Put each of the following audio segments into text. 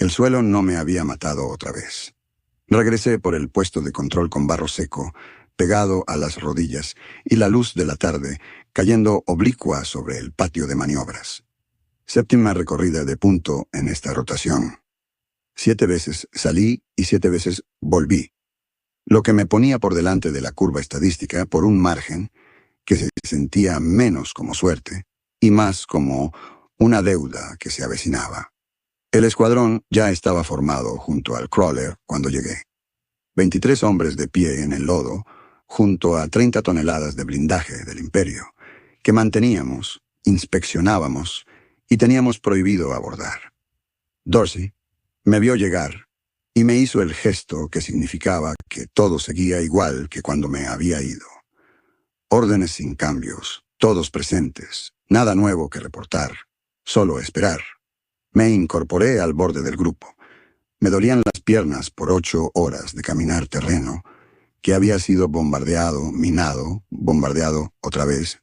El suelo no me había matado otra vez. Regresé por el puesto de control con barro seco, pegado a las rodillas, y la luz de la tarde cayendo oblicua sobre el patio de maniobras. Séptima recorrida de punto en esta rotación. 7 veces salí y 7 veces volví. Lo que me ponía por delante de la curva estadística por un margen que se sentía menos como suerte y más como una deuda que se avecinaba. El escuadrón ya estaba formado junto al crawler cuando llegué. 23 hombres de pie en el lodo, junto a 30 toneladas de blindaje del Imperio, que manteníamos, inspeccionábamos y teníamos prohibido abordar. Dorsey me vio llegar y me hizo el gesto que significaba que todo seguía igual que cuando me había ido. Órdenes sin cambios, todos presentes, nada nuevo que reportar, solo esperar. Me incorporé al borde del grupo. Me dolían las piernas por 8 horas de caminar terreno, que había sido bombardeado, minado, bombardeado otra vez,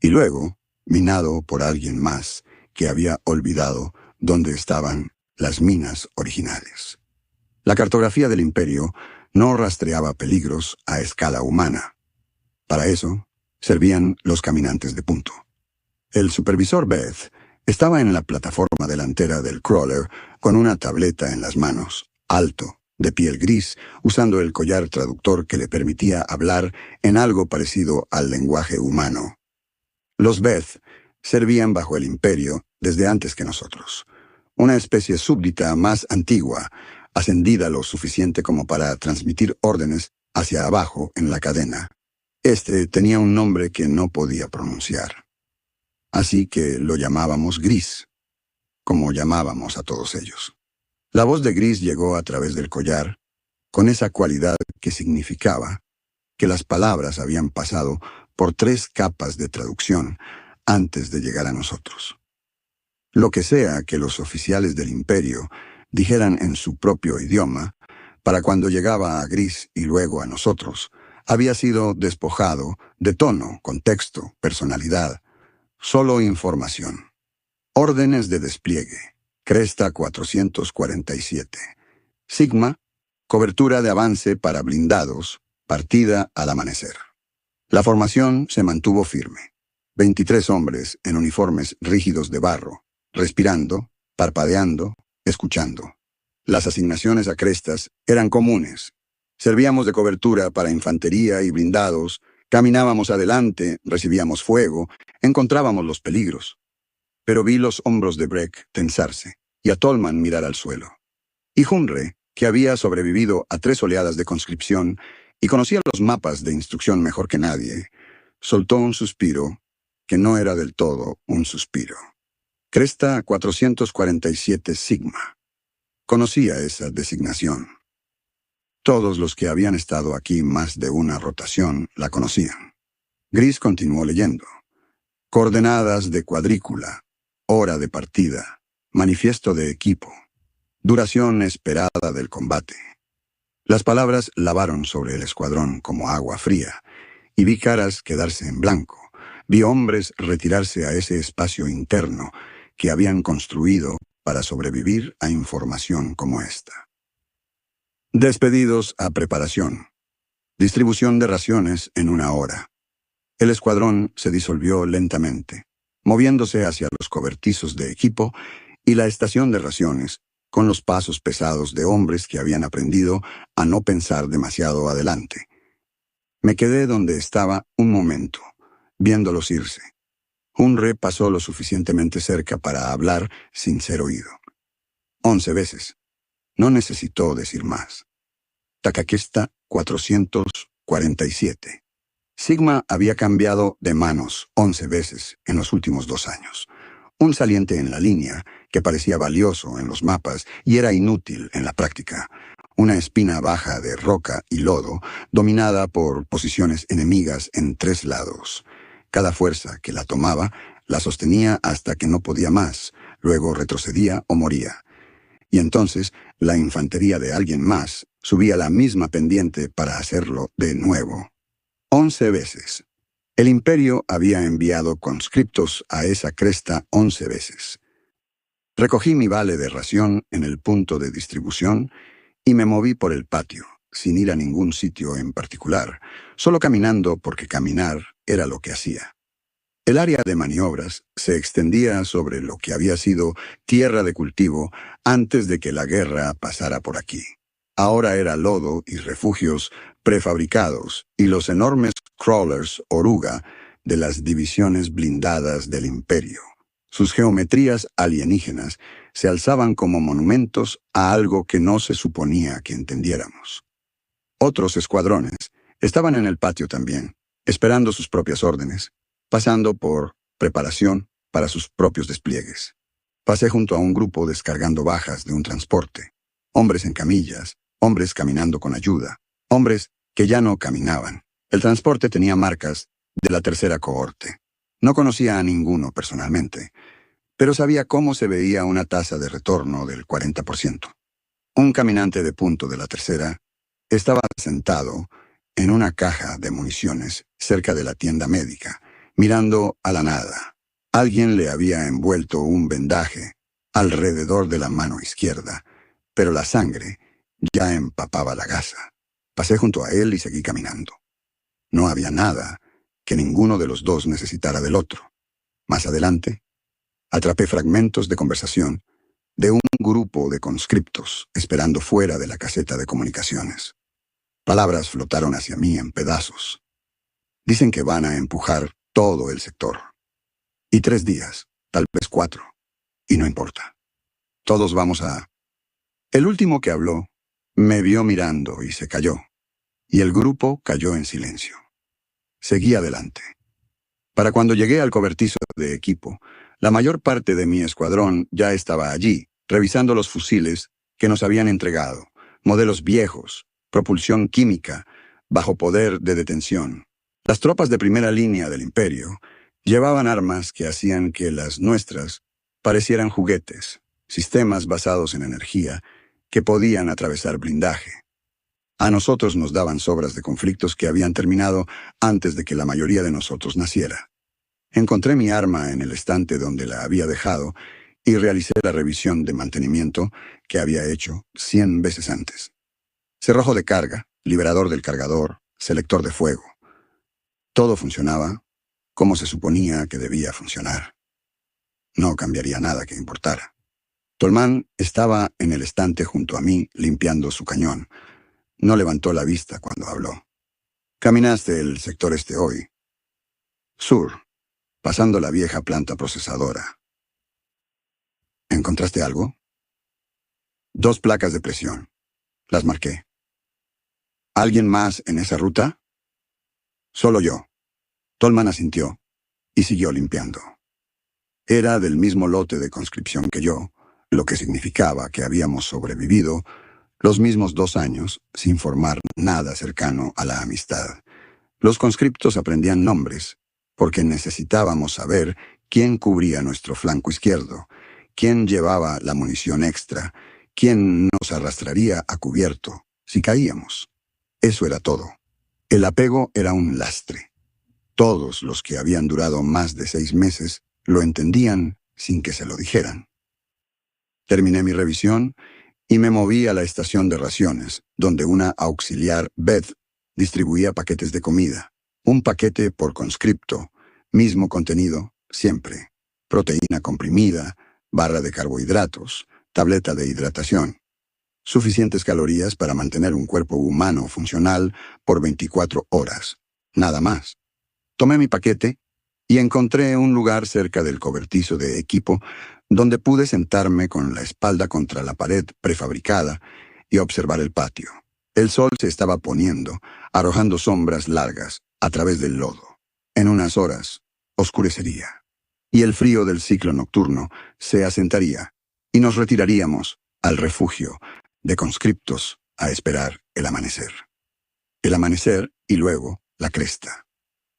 y luego minado por alguien más que había olvidado dónde estaban las minas originales. La cartografía del Imperio no rastreaba peligros a escala humana. Para eso servían los caminantes de punto. El supervisor Beth estaba en la plataforma delantera del crawler con una tableta en las manos, alto, de piel gris, usando el collar traductor que le permitía hablar en algo parecido al lenguaje humano. Los Beth servían bajo el Imperio desde antes que nosotros. Una especie súbdita más antigua, ascendida lo suficiente como para transmitir órdenes hacia abajo en la cadena. Este tenía un nombre que no podía pronunciar. Así que lo llamábamos Gris, como llamábamos a todos ellos. La voz de Gris llegó a través del collar, con esa cualidad que significaba que las palabras habían pasado por 3 capas de traducción antes de llegar a nosotros. Lo que sea que los oficiales del Imperio dijeran en su propio idioma, para cuando llegaba a Gris y luego a nosotros, había sido despojado de tono, contexto, personalidad, solo información. Órdenes de despliegue. Cresta 447. Sigma, cobertura de avance para blindados, partida al amanecer. La formación se mantuvo firme. 23 hombres en uniformes rígidos de barro, respirando, parpadeando, escuchando. Las asignaciones a crestas eran comunes. Servíamos de cobertura para infantería y blindados, caminábamos adelante, recibíamos fuego, encontrábamos los peligros. Pero vi los hombros de Breck tensarse y a Tolman mirar al suelo. Y Hunre, que había sobrevivido a 3 oleadas de conscripción y conocía los mapas de instrucción mejor que nadie, soltó un suspiro que no era del todo un suspiro. Cresta 447 Sigma. Conocía esa designación. Todos los que habían estado aquí más de una rotación la conocían. Gris continuó leyendo. Coordenadas de cuadrícula, hora de partida, manifiesto de equipo, duración esperada del combate. Las palabras lavaron sobre el escuadrón como agua fría, y vi caras quedarse en blanco. Vi hombres retirarse a ese espacio interno que habían construido para sobrevivir a información como esta. Despedidos a preparación. Distribución de raciones en 1 hora. El escuadrón se disolvió lentamente, moviéndose hacia los cobertizos de equipo y la estación de raciones, con los pasos pesados de hombres que habían aprendido a no pensar demasiado adelante. Me quedé donde estaba un momento, viéndolos irse. Hunre pasó lo suficientemente cerca para hablar sin ser oído. 11 veces. No necesitó decir más. Takakesta 447. Sigma había cambiado de manos 11 veces en los últimos 2 años. Un saliente en la línea, que parecía valioso en los mapas y era inútil en la práctica. Una espina baja de roca y lodo, dominada por posiciones enemigas en 3 lados. Cada fuerza que la tomaba la sostenía hasta que no podía más, luego retrocedía o moría. Y entonces la infantería de alguien más subía la misma pendiente para hacerlo de nuevo. 11 veces. El Imperio había enviado conscriptos a esa cresta 11 veces. Recogí mi vale de ración en el punto de distribución y me moví por el patio, sin ir a ningún sitio en particular, solo caminando porque caminar era lo que hacía. El área de maniobras se extendía sobre lo que había sido tierra de cultivo antes de que la guerra pasara por aquí. Ahora era lodo y refugios prefabricados y los enormes crawlers oruga de las divisiones blindadas del Imperio. Sus geometrías alienígenas se alzaban como monumentos a algo que no se suponía que entendiéramos. Otros escuadrones estaban en el patio también, esperando sus propias órdenes, pasando por preparación para sus propios despliegues. Pasé junto a un grupo descargando bajas de un transporte, hombres en camillas, hombres caminando con ayuda, hombres que ya no caminaban. El transporte tenía marcas de la tercera cohorte. No conocía a ninguno personalmente, pero sabía cómo se veía una tasa de retorno del 40%. Un caminante de punto de la tercera estaba sentado en una caja de municiones cerca de la tienda médica, mirando a la nada. Alguien le había envuelto un vendaje alrededor de la mano izquierda, pero la sangre ya empapaba la gasa. Pasé junto a él y seguí caminando. No había nada que ninguno de los dos necesitara del otro. Más adelante, atrapé fragmentos de conversación de un grupo de conscriptos esperando fuera de la caseta de comunicaciones. Palabras flotaron hacia mí en pedazos. Dicen que van a empujar todo el sector. Y 3 días, tal vez 4. Y no importa. Todos vamos a... El último que habló me vio mirando y se calló. Y el grupo cayó en silencio. Seguí adelante. Para cuando llegué al cobertizo de equipo, la mayor parte de mi escuadrón ya estaba allí, revisando los fusiles que nos habían entregado, modelos viejos, propulsión química, bajo poder de detención. Las tropas de primera línea del Imperio llevaban armas que hacían que las nuestras parecieran juguetes, sistemas basados en energía que podían atravesar blindaje. A nosotros nos daban sobras de conflictos que habían terminado antes de que la mayoría de nosotros naciera. Encontré mi arma en el estante donde la había dejado y realicé la revisión de mantenimiento que había hecho 100 veces antes. Cerrojo de carga, liberador del cargador, selector de fuego. Todo funcionaba como se suponía que debía funcionar. No cambiaría nada que importara. Tolman estaba en el estante junto a mí limpiando su cañón. No levantó la vista cuando habló. Caminaste el sector este hoy. Sur, pasando la vieja planta procesadora. ¿Encontraste algo? 2 placas de presión. Las marqué. ¿Alguien más en esa ruta? Solo yo. Tolman asintió y siguió limpiando. Era del mismo lote de conscripción que yo, lo que significaba que habíamos sobrevivido los mismos 2 años sin formar nada cercano a la amistad. Los conscriptos aprendían nombres, porque necesitábamos saber quién cubría nuestro flanco izquierdo, quién llevaba la munición extra, quién nos arrastraría a cubierto si caíamos. Eso era todo. El apego era un lastre. Todos los que habían durado más de 6 meses lo entendían sin que se lo dijeran. Terminé mi revisión y me moví a la estación de raciones, donde una auxiliar, Beth, distribuía paquetes de comida. Un paquete por conscripto, mismo contenido, siempre. Proteína comprimida, barra de carbohidratos, tableta de hidratación. Suficientes calorías para mantener un cuerpo humano funcional por 24 horas. Nada más. Tomé mi paquete y encontré un lugar cerca del cobertizo de equipo donde pude sentarme con la espalda contra la pared prefabricada y observar el patio. El sol se estaba poniendo, arrojando sombras largas a través del lodo. En unas horas, oscurecería, y el frío del ciclo nocturno se asentaría, y nos retiraríamos al refugio de conscriptos a esperar el amanecer. El amanecer y luego la cresta.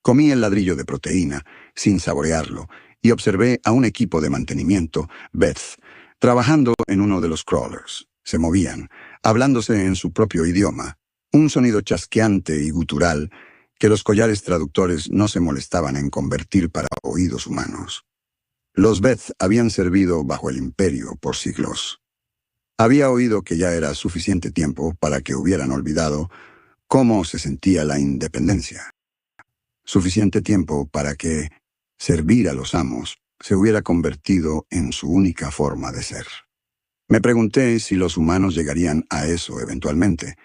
Comí el ladrillo de proteína, sin saborearlo, y observé a un equipo de mantenimiento, Beth, trabajando en uno de los crawlers. Se movían, hablándose en su propio idioma, un sonido chasqueante y gutural que los collares traductores no se molestaban en convertir para oídos humanos. Los Beth habían servido bajo el imperio por siglos. Había oído que ya era suficiente tiempo para que hubieran olvidado cómo se sentía la independencia. Suficiente tiempo para que servir a los amos se hubiera convertido en su única forma de ser. Me pregunté si los humanos llegarían a eso eventualmente,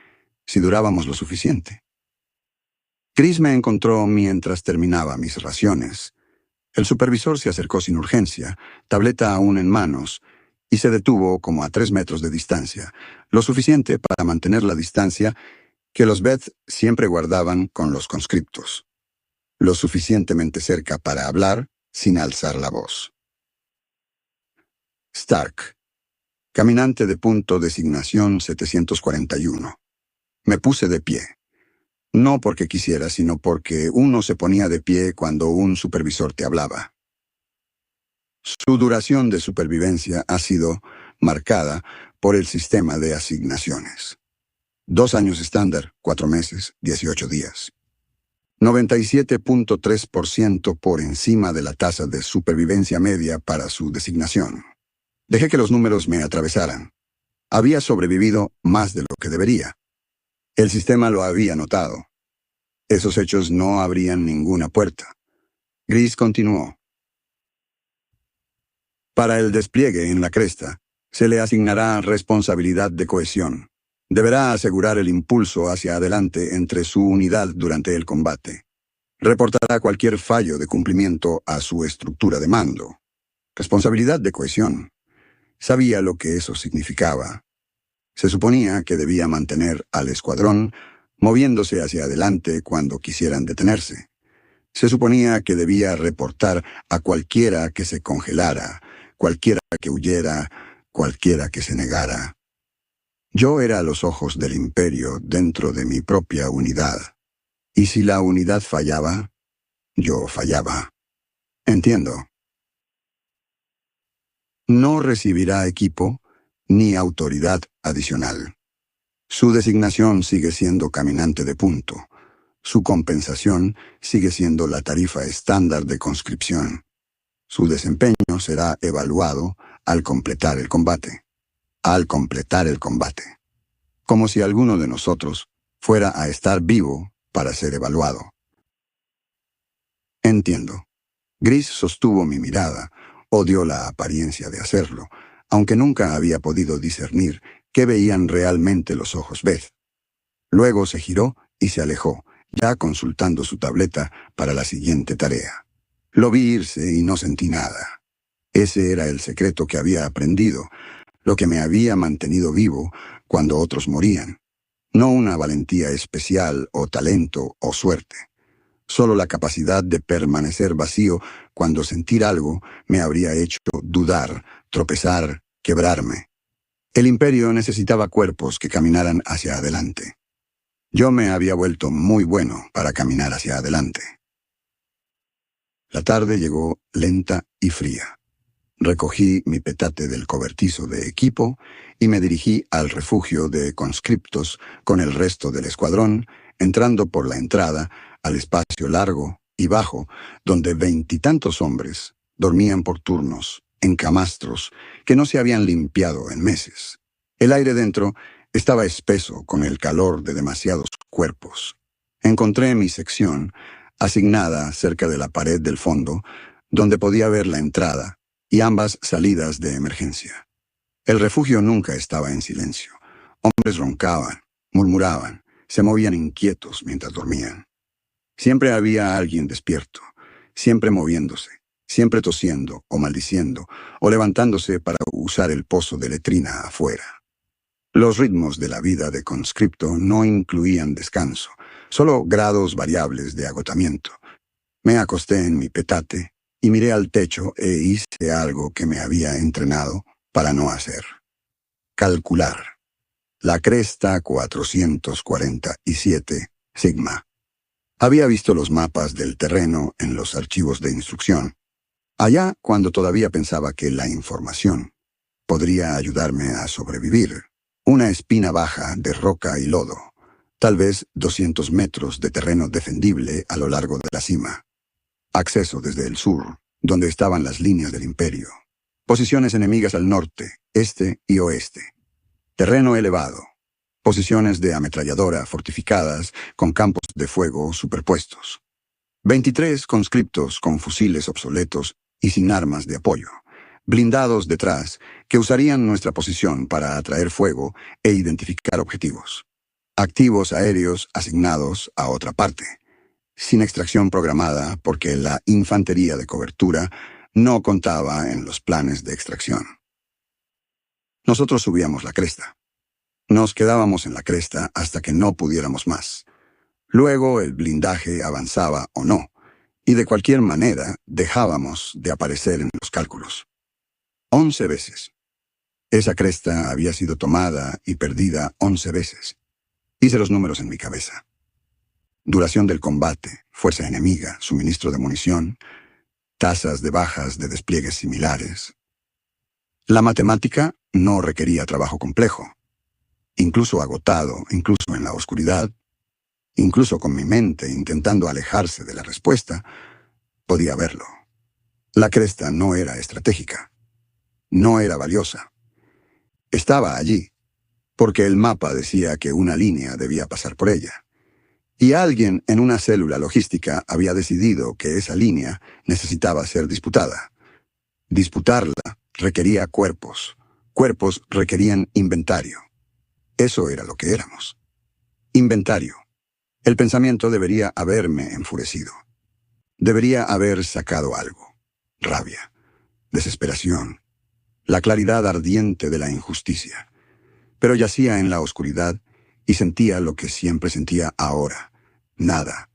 si durábamos lo suficiente. Chris me encontró mientras terminaba mis raciones. El supervisor se acercó sin urgencia, tableta aún en manos, y se detuvo como a 3 metros de distancia, lo suficiente para mantener la distancia que los Beth siempre guardaban con los conscriptos. Lo suficientemente cerca para hablar sin alzar la voz. Stark. Caminante de punto designación 741. Me puse de pie. No porque quisiera, sino porque uno se ponía de pie cuando un supervisor te hablaba. Su duración de supervivencia ha sido marcada por el sistema de asignaciones. 2 años estándar, 4 meses, 18 días. 97.3% por encima de la tasa de supervivencia media para su designación. Dejé que los números me atravesaran. Había sobrevivido más de lo que debería. El sistema lo había notado. Esos hechos no abrían ninguna puerta. Gris continuó. Para el despliegue en la cresta, se le asignará responsabilidad de cohesión. Deberá asegurar el impulso hacia adelante entre su unidad durante el combate. Reportará cualquier fallo de cumplimiento a su estructura de mando. Responsabilidad de cohesión. Sabía lo que eso significaba. Se suponía que debía mantener al escuadrón moviéndose hacia adelante cuando quisieran detenerse. Se suponía que debía reportar a cualquiera que se congelara, cualquiera que huyera, cualquiera que se negara. Yo era a los ojos del imperio dentro de mi propia unidad. Y si la unidad fallaba, yo fallaba. Entiendo. No recibirá equipo ni autoridad adicional. Su designación sigue siendo caminante de punto. Su compensación sigue siendo la tarifa estándar de conscripción. Su desempeño será evaluado al completar el combate. Al completar el combate. Como si alguno de nosotros fuera a estar vivo para ser evaluado. Entiendo. Gris sostuvo mi mirada, odió la apariencia de hacerlo, aunque nunca había podido discernir qué veían realmente los ojos Beth. Luego se giró y se alejó, ya consultando su tableta para la siguiente tarea. Lo vi irse y no sentí nada. Ese era el secreto que había aprendido, lo que me había mantenido vivo cuando otros morían. No una valentía especial o talento o suerte. Solo la capacidad de permanecer vacío cuando sentir algo me habría hecho dudar, tropezar, quebrarme. El imperio necesitaba cuerpos que caminaran hacia adelante. Yo me había vuelto muy bueno para caminar hacia adelante. La tarde llegó lenta y fría. Recogí mi petate del cobertizo de equipo y me dirigí al refugio de conscriptos con el resto del escuadrón, entrando por la entrada al espacio largo y bajo, donde 20 y tantos hombres dormían por turnos, en camastros que no se habían limpiado en meses. El aire dentro estaba espeso con el calor de demasiados cuerpos. Encontré mi sección, asignada cerca de la pared del fondo, donde podía ver la entrada y ambas salidas de emergencia. El refugio nunca estaba en silencio. Hombres roncaban, murmuraban, se movían inquietos mientras dormían. Siempre había alguien despierto, siempre moviéndose, siempre tosiendo o maldiciendo, o levantándose para usar el pozo de letrina afuera. Los ritmos de la vida de conscripto no incluían descanso, solo grados variables de agotamiento. Me acosté en mi petate y miré al techo e hice algo que me había entrenado para no hacer. Calcular. La cresta 447, Sigma. Había visto los mapas del terreno en los archivos de instrucción. Allá cuando todavía pensaba que la información podría ayudarme a sobrevivir. Una espina baja de roca y lodo. Tal vez 200 metros de terreno defendible a lo largo de la cima. Acceso desde el sur, donde estaban las líneas del imperio. Posiciones enemigas al norte, este y oeste. Terreno elevado. Posiciones de ametralladora fortificadas con campos de fuego superpuestos. 23 conscriptos con fusiles obsoletos y sin armas de apoyo. Blindados detrás, que usarían nuestra posición para atraer fuego e identificar objetivos. Activos aéreos asignados a otra parte. Sin extracción programada porque la infantería de cobertura no contaba en los planes de extracción. Nosotros subíamos la cresta. Nos quedábamos en la cresta hasta que no pudiéramos más. Luego el blindaje avanzaba o no, y de cualquier manera dejábamos de aparecer en los cálculos. 11 veces. Esa cresta había sido tomada y perdida 11 veces. Hice los números en mi cabeza. Duración del combate, fuerza enemiga, suministro de munición, tasas de bajas de despliegues similares. La matemática no requería trabajo complejo. Incluso agotado, incluso en la oscuridad, incluso con mi mente intentando alejarse de la respuesta, podía verlo. La cresta no era estratégica. No era valiosa. Estaba allí, porque el mapa decía que una línea debía pasar por ella. Y alguien en una célula logística había decidido que esa línea necesitaba ser disputada. Disputarla requería cuerpos. Cuerpos requerían inventario. Eso era lo que éramos. Inventario. El pensamiento debería haberme enfurecido. Debería haber sacado algo. Rabia. Desesperación. La claridad ardiente de la injusticia. Pero yacía en la oscuridad y sentía lo que siempre sentía ahora. Nada.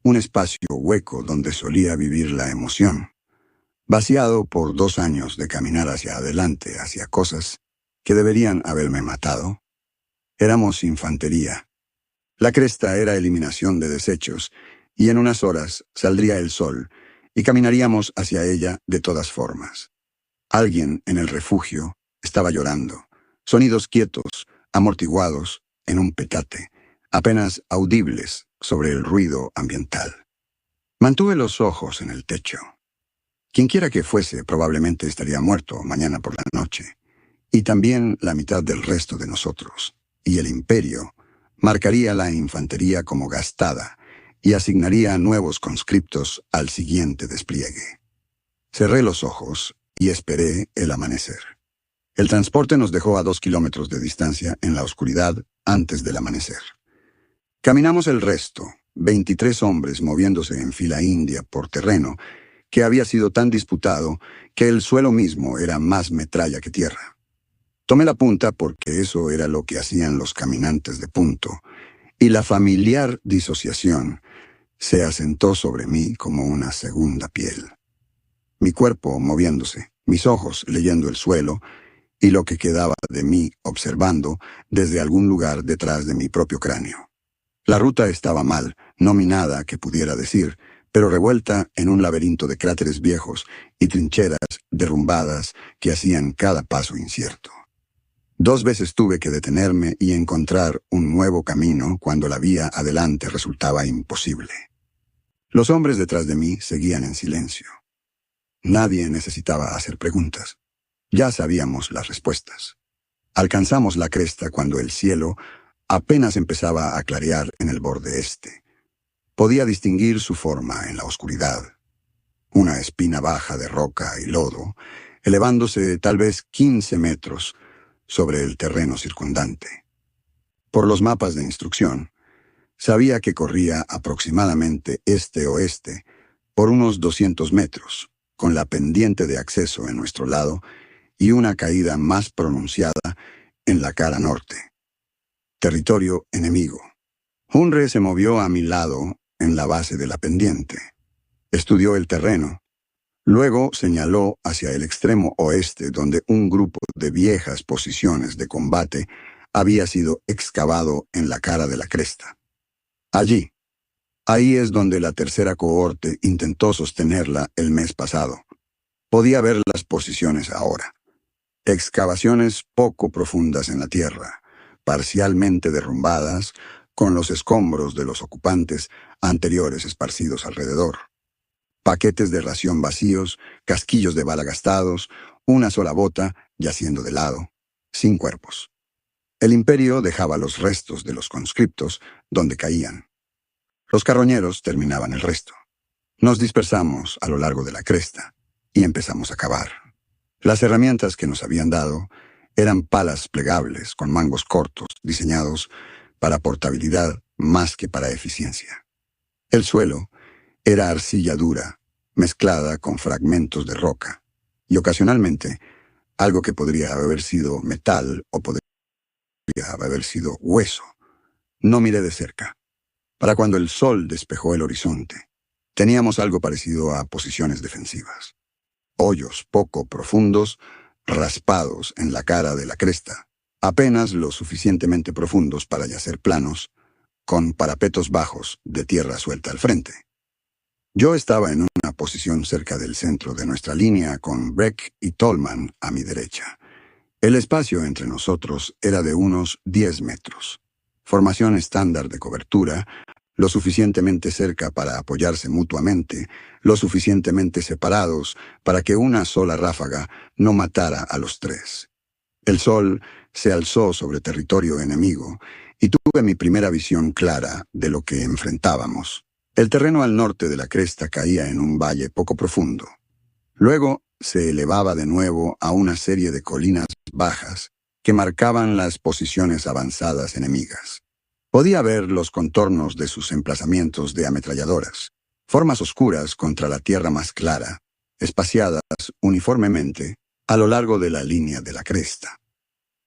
Un espacio hueco donde solía vivir la emoción. Vaciado por 2 años de caminar hacia adelante, hacia cosas que deberían haberme matado. Éramos infantería. La cresta era eliminación de desechos, y en unas horas saldría el sol, y caminaríamos hacia ella de todas formas. Alguien en el refugio estaba llorando. Sonidos quietos, amortiguados, en un petate, apenas audibles sobre el ruido ambiental. Mantuve los ojos en el techo. Quienquiera que fuese probablemente estaría muerto mañana por la noche, y también la mitad del resto de nosotros, y el imperio marcaría la infantería como gastada y asignaría nuevos conscriptos al siguiente despliegue. Cerré los ojos y esperé el amanecer. El transporte nos dejó a 2 kilómetros de distancia en la oscuridad antes del amanecer. Caminamos el resto, 23 hombres moviéndose en fila india por terreno que había sido tan disputado que el suelo mismo era más metralla que tierra. Tomé la punta porque eso era lo que hacían los caminantes de punto, y la familiar disociación se asentó sobre mí como una segunda piel. Mi cuerpo moviéndose, mis ojos leyendo el suelo, y lo que quedaba de mí observando desde algún lugar detrás de mi propio cráneo. La ruta estaba mal, no minada que pudiera decir, pero revuelta en un laberinto de cráteres viejos y trincheras derrumbadas que hacían cada paso incierto. 2 veces tuve que detenerme y encontrar un nuevo camino cuando la vía adelante resultaba imposible. Los hombres detrás de mí seguían en silencio. Nadie necesitaba hacer preguntas. Ya sabíamos las respuestas. Alcanzamos la cresta cuando el cielo apenas empezaba a clarear en el borde este. Podía distinguir su forma en la oscuridad. Una espina baja de roca y lodo, elevándose tal vez 15 metros sobre el terreno circundante. Por los mapas de instrucción, sabía que corría aproximadamente este-oeste por unos 200 metros, con la pendiente de acceso en nuestro lado y una caída más pronunciada en la cara norte. Territorio enemigo. Unre se movió a mi lado en la base de la pendiente. Estudió el terreno. Luego señaló hacia el extremo oeste donde un grupo de viejas posiciones de combate había sido excavado en la cara de la cresta. Allí. Ahí es donde la tercera cohorte intentó sostenerla el mes pasado. Podía ver las posiciones ahora. Excavaciones poco profundas en la tierra, parcialmente derrumbadas, con los escombros de los ocupantes anteriores esparcidos alrededor. Paquetes de ración vacíos, casquillos de bala gastados, una sola bota yaciendo de lado, sin cuerpos. El imperio dejaba los restos de los conscriptos donde caían. Los carroñeros terminaban el resto. Nos dispersamos a lo largo de la cresta y empezamos a cavar. Las herramientas que nos habían dado eran palas plegables con mangos cortos, diseñados para portabilidad más que para eficiencia. El suelo era arcilla dura, mezclada con fragmentos de roca, y ocasionalmente algo que podría haber sido metal o podría haber sido hueso. No miré de cerca. Para cuando el sol despejó el horizonte, teníamos algo parecido a posiciones defensivas. Hoyos poco profundos, raspados en la cara de la cresta, apenas lo suficientemente profundos para yacer planos, con parapetos bajos de tierra suelta al frente. Yo estaba en una posición cerca del centro de nuestra línea con Breck y Tolman a mi derecha. El espacio entre nosotros era de unos 10 metros. Formación estándar de cobertura, lo suficientemente cerca para apoyarse mutuamente, lo suficientemente separados para que una sola ráfaga no matara a los tres. El sol se alzó sobre territorio enemigo y tuve mi primera visión clara de lo que enfrentábamos. El terreno al norte de la cresta caía en un valle poco profundo. Luego se elevaba de nuevo a una serie de colinas bajas que marcaban las posiciones avanzadas enemigas. Podía ver los contornos de sus emplazamientos de ametralladoras, formas oscuras contra la tierra más clara, espaciadas uniformemente a lo largo de la línea de la cresta.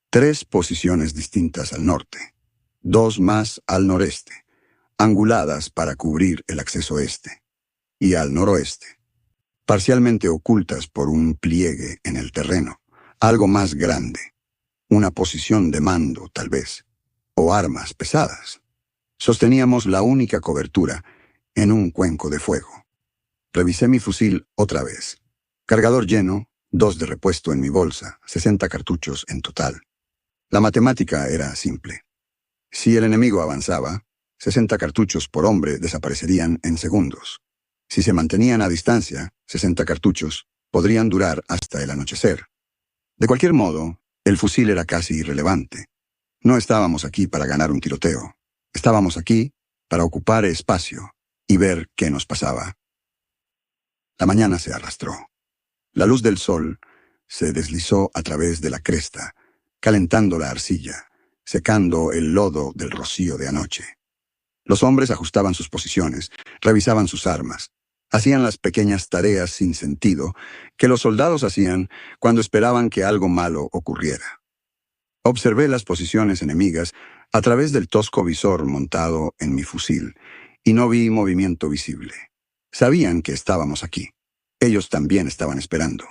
3 posiciones distintas al norte, 2 más al noreste, anguladas para cubrir el acceso este, y al noroeste, parcialmente ocultas por un pliegue en el terreno, algo más grande, una posición de mando, tal vez, o armas pesadas. Sosteníamos la única cobertura en un cuenco de fuego. Revisé mi fusil otra vez. Cargador lleno, 2 de repuesto en mi bolsa, 60 cartuchos en total. La matemática era simple. Si el enemigo avanzaba, 60 cartuchos por hombre desaparecerían en segundos. Si se mantenían a distancia, 60 cartuchos podrían durar hasta el anochecer. De cualquier modo, el fusil era casi irrelevante. No estábamos aquí para ganar un tiroteo. Estábamos aquí para ocupar espacio y ver qué nos pasaba. La mañana se arrastró. La luz del sol se deslizó a través de la cresta, calentando la arcilla, secando el lodo del rocío de anoche. Los hombres ajustaban sus posiciones, revisaban sus armas, hacían las pequeñas tareas sin sentido que los soldados hacían cuando esperaban que algo malo ocurriera. Observé las posiciones enemigas a través del tosco visor montado en mi fusil, y no vi movimiento visible. Sabían que estábamos aquí. Ellos también estaban esperando.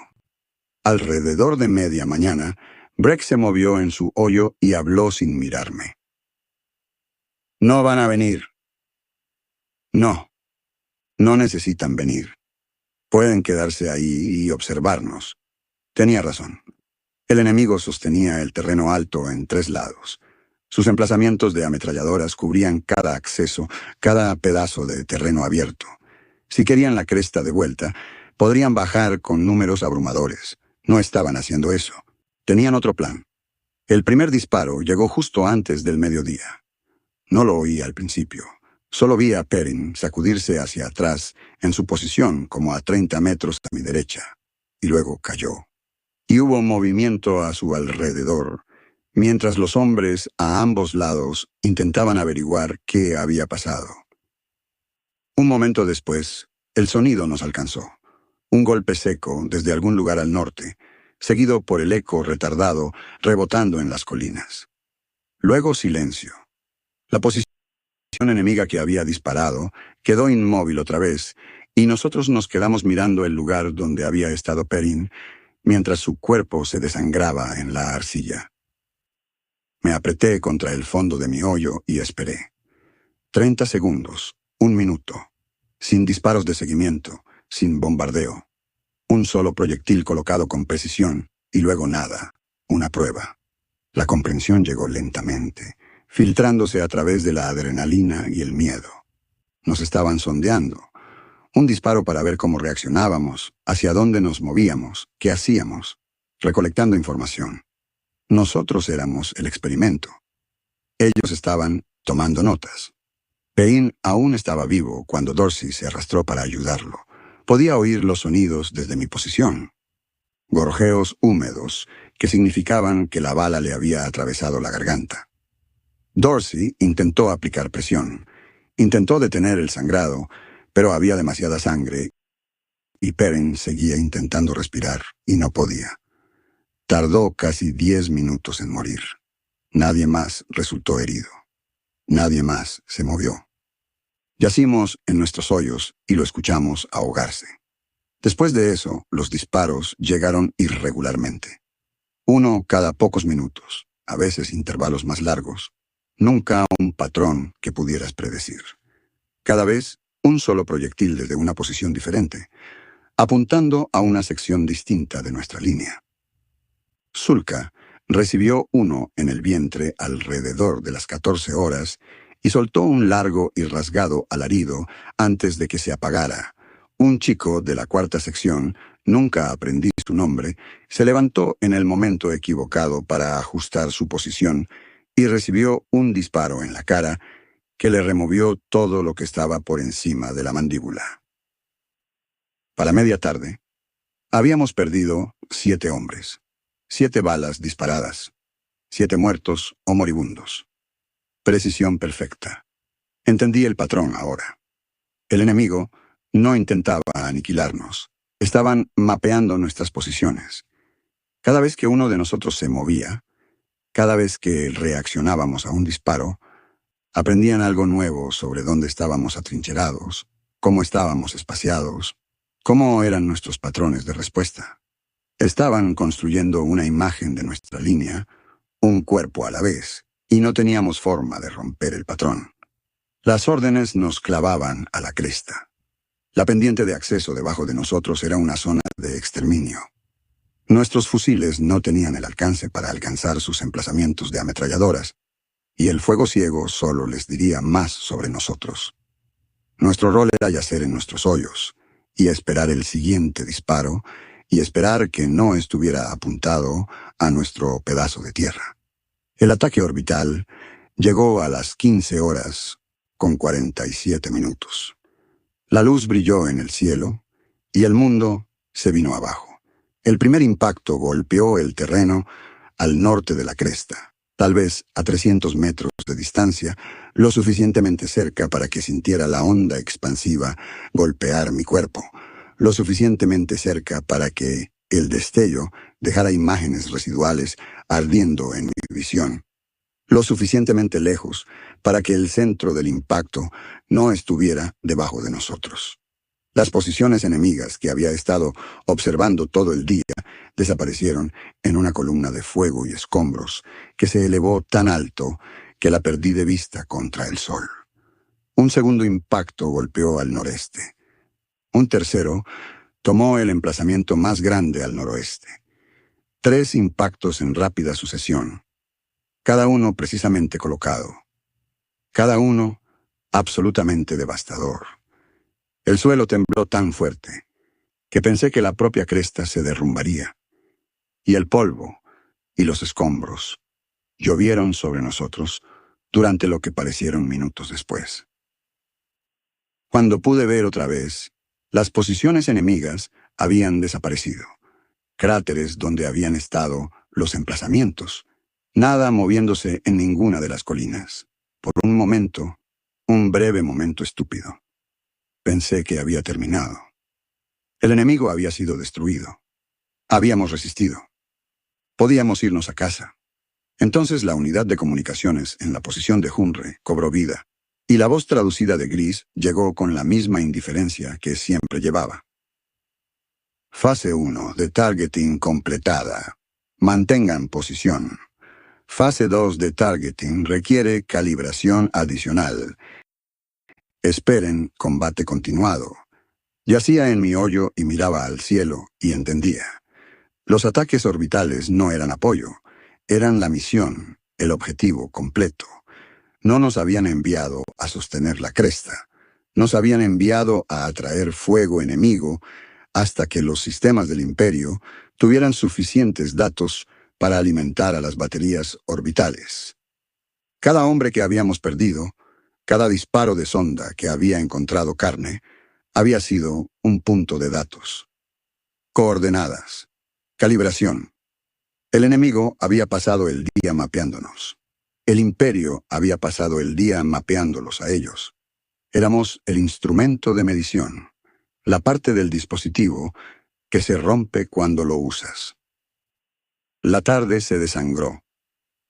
Alrededor de media mañana, Breck se movió en su hoyo y habló sin mirarme. «No van a venir». «No, no necesitan venir. Pueden quedarse ahí y observarnos». Tenía razón. El enemigo sostenía el terreno alto en 3 lados. Sus emplazamientos de ametralladoras cubrían cada acceso, cada pedazo de terreno abierto. Si querían la cresta de vuelta, podrían bajar con números abrumadores. No estaban haciendo eso. Tenían otro plan. El primer disparo llegó justo antes del mediodía. No lo oí al principio. Solo vi a Perrin sacudirse hacia atrás en su posición como a 30 metros a mi derecha. Y luego cayó. Y hubo movimiento a su alrededor, mientras los hombres a ambos lados intentaban averiguar qué había pasado. Un momento después, el sonido nos alcanzó. Un golpe seco desde algún lugar al norte, seguido por el eco retardado rebotando en las colinas. Luego silencio. La posición enemiga que había disparado quedó inmóvil otra vez, y nosotros nos quedamos mirando el lugar donde había estado Perrin, mientras su cuerpo se desangraba en la arcilla. Me apreté contra el fondo de mi hoyo y esperé. 30 segundos, 1 minuto, sin disparos de seguimiento, sin bombardeo. Un solo proyectil colocado con precisión, y luego nada, una prueba. La comprensión llegó lentamente, filtrándose a través de la adrenalina y el miedo. Nos estaban sondeando. Un disparo para ver cómo reaccionábamos, hacia dónde nos movíamos, qué hacíamos, recolectando información. Nosotros éramos el experimento. Ellos estaban tomando notas. Payne aún estaba vivo cuando Dorsey se arrastró para ayudarlo. Podía oír los sonidos desde mi posición. Gorjeos húmedos que significaban que la bala le había atravesado la garganta. Dorsey intentó aplicar presión. Intentó detener el sangrado, pero había demasiada sangre y Perrin seguía intentando respirar y no podía. Tardó casi 10 minutos en morir. Nadie más resultó herido. Nadie más se movió. Yacimos en nuestros hoyos y lo escuchamos ahogarse. Después de eso, los disparos llegaron irregularmente. Uno cada pocos minutos, a veces intervalos más largos. Nunca un patrón que pudieras predecir. Cada vez, un solo proyectil desde una posición diferente, apuntando a una sección distinta de nuestra línea. Sulka recibió uno en el vientre alrededor de las 14 horas y soltó un largo y rasgado alarido antes de que se apagara. Un chico de la 4ª sección, nunca aprendí su nombre, se levantó en el momento equivocado para ajustar su posición y recibió un disparo en la cara que le removió todo lo que estaba por encima de la mandíbula. Para media tarde, habíamos perdido 7 hombres, 7 balas disparadas, 7 muertos o moribundos. Precisión perfecta. Entendí el patrón ahora. El enemigo no intentaba aniquilarnos. Estaban mapeando nuestras posiciones. Cada vez que uno de nosotros se movía, cada vez que reaccionábamos a un disparo, aprendían algo nuevo sobre dónde estábamos atrincherados, cómo estábamos espaciados, cómo eran nuestros patrones de respuesta. Estaban construyendo una imagen de nuestra línea, un cuerpo a la vez, y no teníamos forma de romper el patrón. Las órdenes nos clavaban a la cresta. La pendiente de acceso debajo de nosotros era una zona de exterminio. Nuestros fusiles no tenían el alcance para alcanzar sus emplazamientos de ametralladoras, y el fuego ciego solo les diría más sobre nosotros. Nuestro rol era yacer en nuestros hoyos, y esperar el siguiente disparo, y esperar que no estuviera apuntado a nuestro pedazo de tierra. El ataque orbital llegó a las 15 horas con 47 minutos. La luz brilló en el cielo, y el mundo se vino abajo. El primer impacto golpeó el terreno al norte de la cresta, tal vez a 300 metros de distancia, lo suficientemente cerca para que sintiera la onda expansiva golpear mi cuerpo, lo suficientemente cerca para que el destello dejara imágenes residuales ardiendo en mi visión, lo suficientemente lejos para que el centro del impacto no estuviera debajo de nosotros. Las posiciones enemigas que había estado observando todo el día desaparecieron en una columna de fuego y escombros que se elevó tan alto que la perdí de vista contra el sol. Un segundo impacto golpeó al noreste. Un tercero tomó el emplazamiento más grande al noroeste. 3 impactos en rápida sucesión, cada uno precisamente colocado. Cada uno absolutamente devastador. El suelo tembló tan fuerte que pensé que la propia cresta se derrumbaría, y el polvo y los escombros llovieron sobre nosotros durante lo que parecieron minutos después. Cuando pude ver otra vez, las posiciones enemigas habían desaparecido, cráteres donde habían estado los emplazamientos, nada moviéndose en ninguna de las colinas. Por un momento, un breve momento estúpido, pensé que había terminado. El enemigo había sido destruido. Habíamos resistido. Podíamos irnos a casa. Entonces la unidad de comunicaciones en la posición de Hunre cobró vida, y la voz traducida de Gris llegó con la misma indiferencia que siempre llevaba. Fase 1 de targeting completada. Mantengan posición. Fase 2 de targeting requiere calibración adicional. Esperen combate continuado. Yacía en mi hoyo y miraba al cielo y entendía. Los ataques orbitales no eran apoyo, eran la misión, el objetivo completo. No nos habían enviado a sostener la cresta. Nos habían enviado a atraer fuego enemigo hasta que los sistemas del Imperio tuvieran suficientes datos para alimentar a las baterías orbitales. Cada hombre que habíamos perdido, cada disparo de sonda que había encontrado carne, había sido un punto de datos. Coordenadas. Calibración. El enemigo había pasado el día mapeándonos. El Imperio había pasado el día mapeándolos a ellos. Éramos el instrumento de medición, la parte del dispositivo que se rompe cuando lo usas. La tarde se desangró.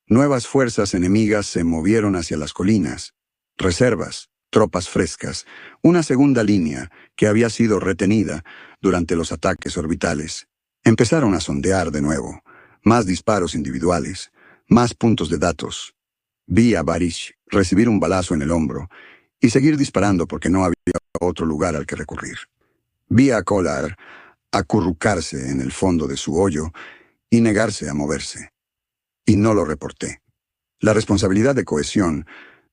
Nuevas fuerzas enemigas se movieron hacia las colinas, reservas, tropas frescas, una segunda línea que había sido retenida durante los ataques orbitales. Empezaron a sondear de nuevo, más disparos individuales, más puntos de datos. Vi a Barish recibir un balazo en el hombro y seguir disparando porque no había otro lugar al que recurrir. Vi a Kolar acurrucarse en el fondo de su hoyo y negarse a moverse. Y no lo reporté. La responsabilidad de cohesión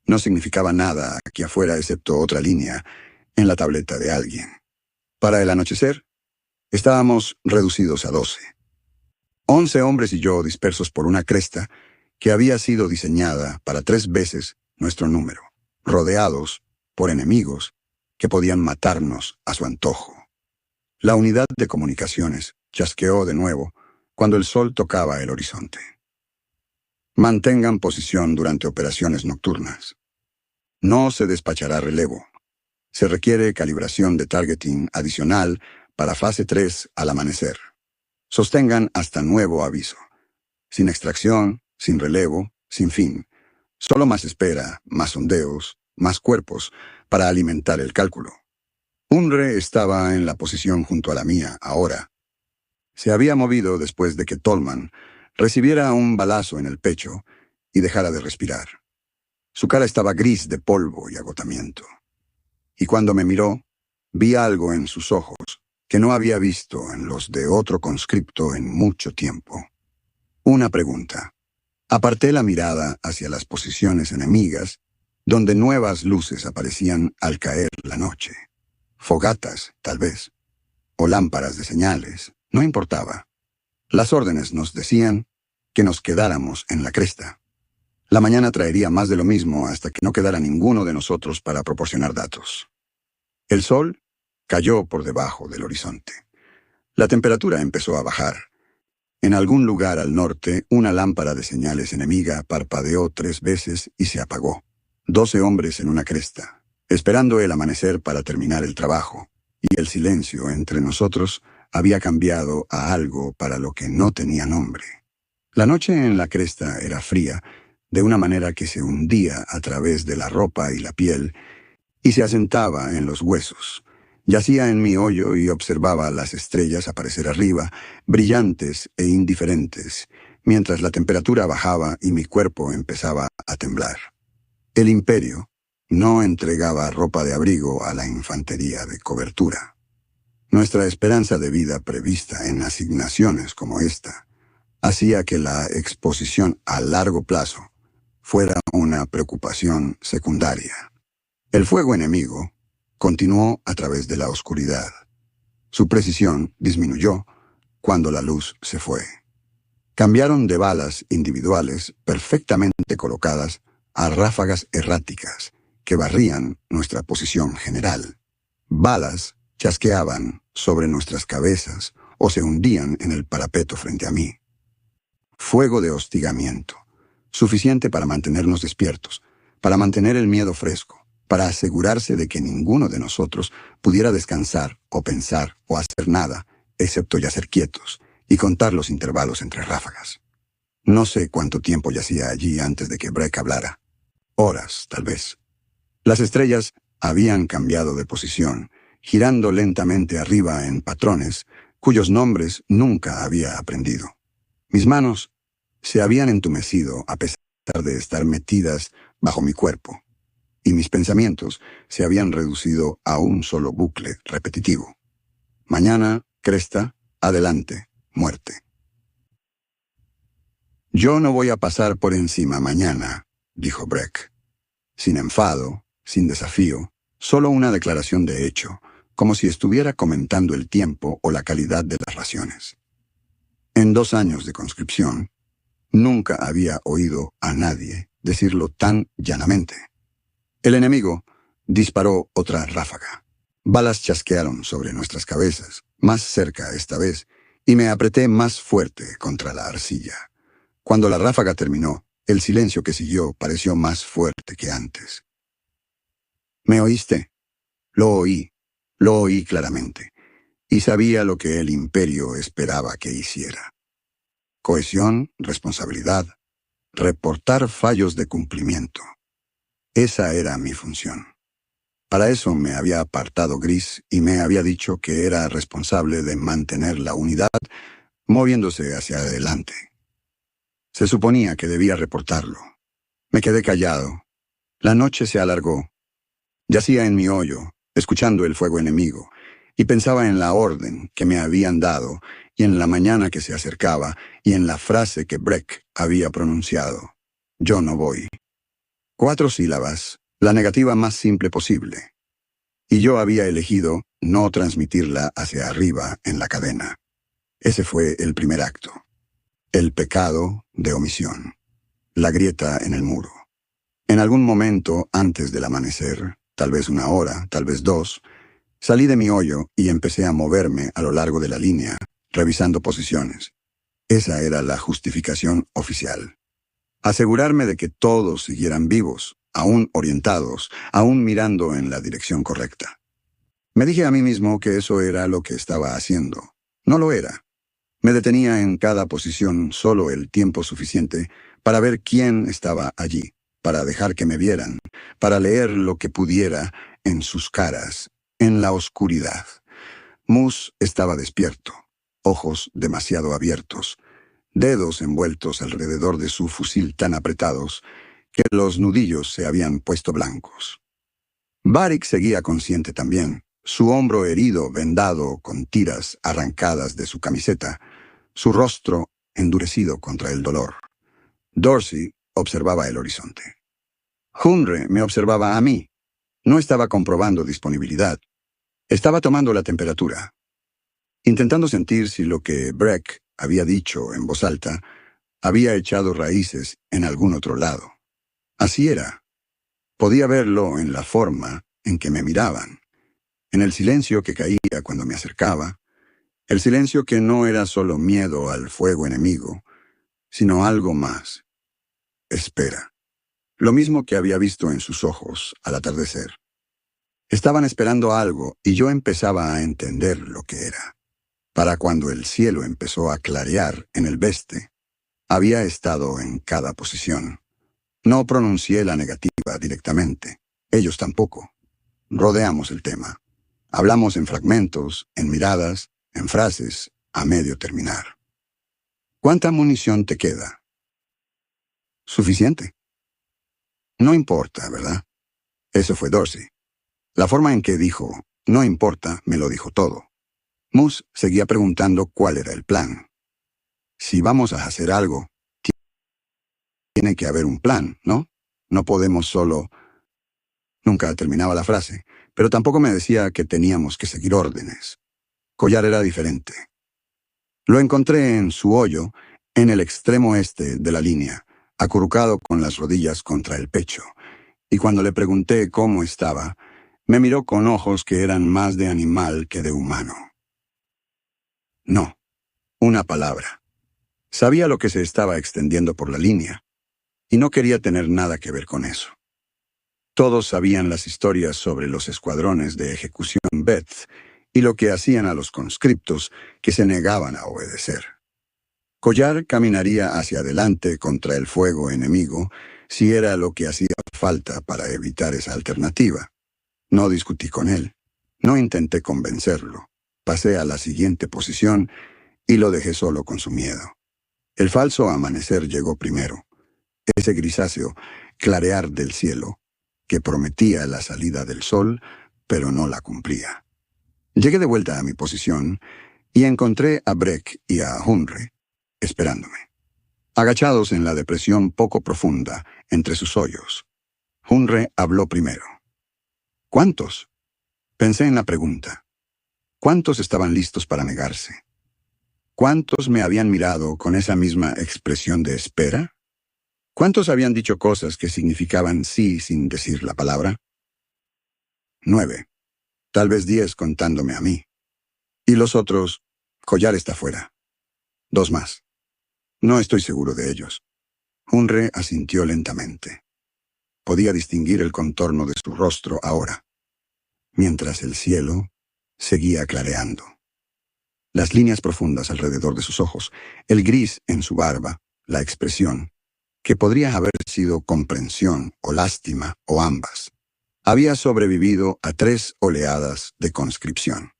no significaba nada aquí afuera excepto otra línea en la tableta de alguien. Para el anochecer, estábamos reducidos a 12. 11 hombres y yo dispersos por una cresta que había sido diseñada para 3 veces nuestro número, rodeados por enemigos que podían matarnos a su antojo. La unidad de comunicaciones chasqueó de nuevo cuando el sol tocaba el horizonte. Mantengan posición durante operaciones nocturnas. No se despachará relevo. Se requiere calibración de targeting adicional para fase 3 al amanecer. Sostengan hasta nuevo aviso. Sin extracción, sin relevo, sin fin. Solo más espera, más sondeos, más cuerpos para alimentar el cálculo. Unre estaba en la posición junto a la mía ahora. Se había movido después de que Tolman recibiera un balazo en el pecho y dejara de respirar. Su cara estaba gris de polvo y agotamiento. Y cuando me miró, vi algo en sus ojos que no había visto en los de otro conscripto en mucho tiempo. Una pregunta. Aparté la mirada hacia las posiciones enemigas, donde nuevas luces aparecían al caer la noche. Fogatas, tal vez, o lámparas de señales, no importaba. Las órdenes nos decían que nos quedáramos en la cresta. La mañana traería más de lo mismo hasta que no quedara ninguno de nosotros para proporcionar datos. El sol cayó por debajo del horizonte. La temperatura empezó a bajar. En algún lugar al norte, una lámpara de señales enemiga parpadeó 3 veces y se apagó. 12 hombres en una cresta, esperando el amanecer para terminar el trabajo, y el silencio entre nosotros había cambiado a algo para lo que no tenía nombre. La noche en la cresta era fría, de una manera que se hundía a través de la ropa y la piel, y se asentaba en los huesos. Yacía en mi hoyo y observaba las estrellas aparecer arriba, brillantes e indiferentes, mientras la temperatura bajaba y mi cuerpo empezaba a temblar. El Imperio no entregaba ropa de abrigo a la infantería de cobertura. Nuestra esperanza de vida prevista en asignaciones como esta hacía que la exposición a largo plazo fuera una preocupación secundaria. El fuego enemigo continuó a través de la oscuridad. Su precisión disminuyó cuando la luz se fue. Cambiaron de balas individuales perfectamente colocadas a ráfagas erráticas que barrían nuestra posición general. Balas chasqueaban sobre nuestras cabezas o se hundían en el parapeto frente a mí. Fuego de hostigamiento, suficiente para mantenernos despiertos, para mantener el miedo fresco, para asegurarse de que ninguno de nosotros pudiera descansar o pensar o hacer nada, excepto yacer quietos y contar los intervalos entre ráfagas. No sé cuánto tiempo yacía allí antes de que Breck hablara. Horas, tal vez. Las estrellas habían cambiado de posición, girando lentamente arriba en patrones cuyos nombres nunca había aprendido. Mis manos se habían entumecido a pesar de estar metidas bajo mi cuerpo, y mis pensamientos se habían reducido a un solo bucle repetitivo. Mañana, cresta, adelante, muerte. Yo no voy a pasar por encima mañana, dijo Breck. Sin enfado, sin desafío, Solo una declaración de hecho, como si estuviera comentando el tiempo o la calidad de las raciones. En 2 años de conscripción, nunca había oído a nadie decirlo tan llanamente. El enemigo disparó otra ráfaga. Balas chasquearon sobre nuestras cabezas, más cerca esta vez, y me apreté más fuerte contra la arcilla. Cuando la ráfaga terminó, el silencio que siguió pareció más fuerte que antes. ¿Me oíste? Lo oí claramente, y sabía lo que el imperio esperaba que hiciera. Cohesión, responsabilidad, reportar fallos de cumplimiento. Esa era mi función. Para eso me había apartado Gris y me había dicho que era responsable de mantener la unidad moviéndose hacia adelante. Se suponía que debía reportarlo. Me quedé callado. La noche se alargó. Yacía en mi hoyo, escuchando el fuego enemigo, y pensaba en la orden que me habían dado, y en la mañana que se acercaba, y en la frase que Breck había pronunciado. Yo no voy. 4 sílabas, la negativa más simple posible. Y yo había elegido no transmitirla hacia arriba en la cadena. Ese fue el primer acto. El pecado de omisión. La grieta en el muro. En algún momento antes del amanecer, tal vez 1 hora, tal vez 2, salí de mi hoyo y empecé a moverme a lo largo de la línea, revisando posiciones. Esa era la justificación oficial. Asegurarme de que todos siguieran vivos, aún orientados, aún mirando en la dirección correcta. Me dije a mí mismo que eso era lo que estaba haciendo. No lo era. Me detenía en cada posición solo el tiempo suficiente para ver quién estaba allí, para dejar que me vieran, para leer lo que pudiera en sus caras, en la oscuridad. Moose estaba despierto, ojos demasiado abiertos, dedos envueltos alrededor de su fusil tan apretados que los nudillos se habían puesto blancos. Varric seguía consciente también, su hombro herido vendado con tiras arrancadas de su camiseta, su rostro endurecido contra el dolor. Dorsey observaba el horizonte. Hunre me observaba a mí. No estaba comprobando disponibilidad. Estaba tomando la temperatura, intentando sentir si lo que Breck había dicho en voz alta había echado raíces en algún otro lado. Así era. Podía verlo en la forma en que me miraban, en el silencio que caía cuando me acercaba, el silencio que no era solo miedo al fuego enemigo, sino algo más. Espera. Lo mismo que había visto en sus ojos al atardecer. Estaban esperando algo y yo empezaba a entender lo que era. Para cuando el cielo empezó a clarear en el veste, había estado en cada posición. No pronuncié la negativa directamente. Ellos tampoco. Rodeamos el tema. Hablamos en fragmentos, en miradas, en frases, a medio terminar. ¿Cuánta munición te queda? Suficiente. No importa, ¿verdad? Eso fue Dorsey. La forma en que dijo, no importa, me lo dijo todo. Moose seguía preguntando cuál era el plan. Si vamos a hacer algo, tiene que haber un plan, ¿no? No podemos solo... Nunca terminaba la frase, pero tampoco me decía que teníamos que seguir órdenes. Collar era diferente. Lo encontré en su hoyo, en el extremo este de la línea, acurrucado con las rodillas contra el pecho, y cuando le pregunté cómo estaba, me miró con ojos que eran más de animal que de humano. No, una palabra. Sabía lo que se estaba extendiendo por la línea, y no quería tener nada que ver con eso. Todos sabían las historias sobre los escuadrones de ejecución Beth y lo que hacían a los conscriptos que se negaban a obedecer. Collar caminaría hacia adelante contra el fuego enemigo si era lo que hacía falta para evitar esa alternativa. No discutí con él. No intenté convencerlo. Pasé a la siguiente posición y lo dejé solo con su miedo. El falso amanecer llegó primero. Ese grisáceo clarear del cielo que prometía la salida del sol, pero no la cumplía. Llegué de vuelta a mi posición y encontré a Breck y a Hunre esperándome, agachados en la depresión poco profunda entre sus hoyos. Hunre habló primero. ¿Cuántos? Pensé en la pregunta. ¿Cuántos estaban listos para negarse? ¿Cuántos me habían mirado con esa misma expresión de espera? ¿Cuántos habían dicho cosas que significaban sí sin decir la palabra? 9. Tal vez 10 contándome a mí. Y los otros, Collar está fuera. 2 más. No estoy seguro de ellos. Unre asintió lentamente. Podía distinguir el contorno de su rostro ahora, mientras el cielo seguía clareando. Las líneas profundas alrededor de sus ojos, el gris en su barba, la expresión, que podría haber sido comprensión o lástima o ambas, había sobrevivido a 3 oleadas de conscripción.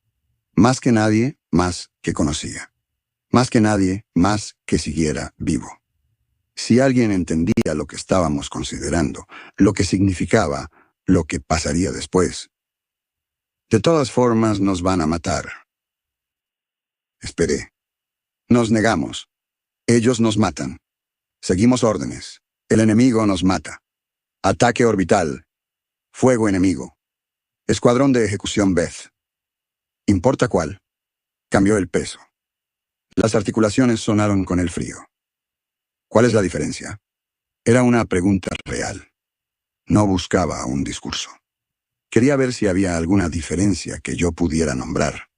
Más que nadie, más que conocía. Más que nadie, más que siguiera vivo. Si alguien entendía lo que estábamos considerando, lo que significaba, lo que pasaría después. De todas formas nos van a matar. Esperé. Nos negamos. Ellos nos matan. Seguimos órdenes. El enemigo nos mata. Ataque orbital. Fuego enemigo. Escuadrón de ejecución Beth. ¿Importa cuál? Cambió el peso. Las articulaciones sonaron con el frío. ¿Cuál es la diferencia? Era una pregunta real. No buscaba un discurso. Quería ver si había alguna diferencia que yo pudiera nombrar.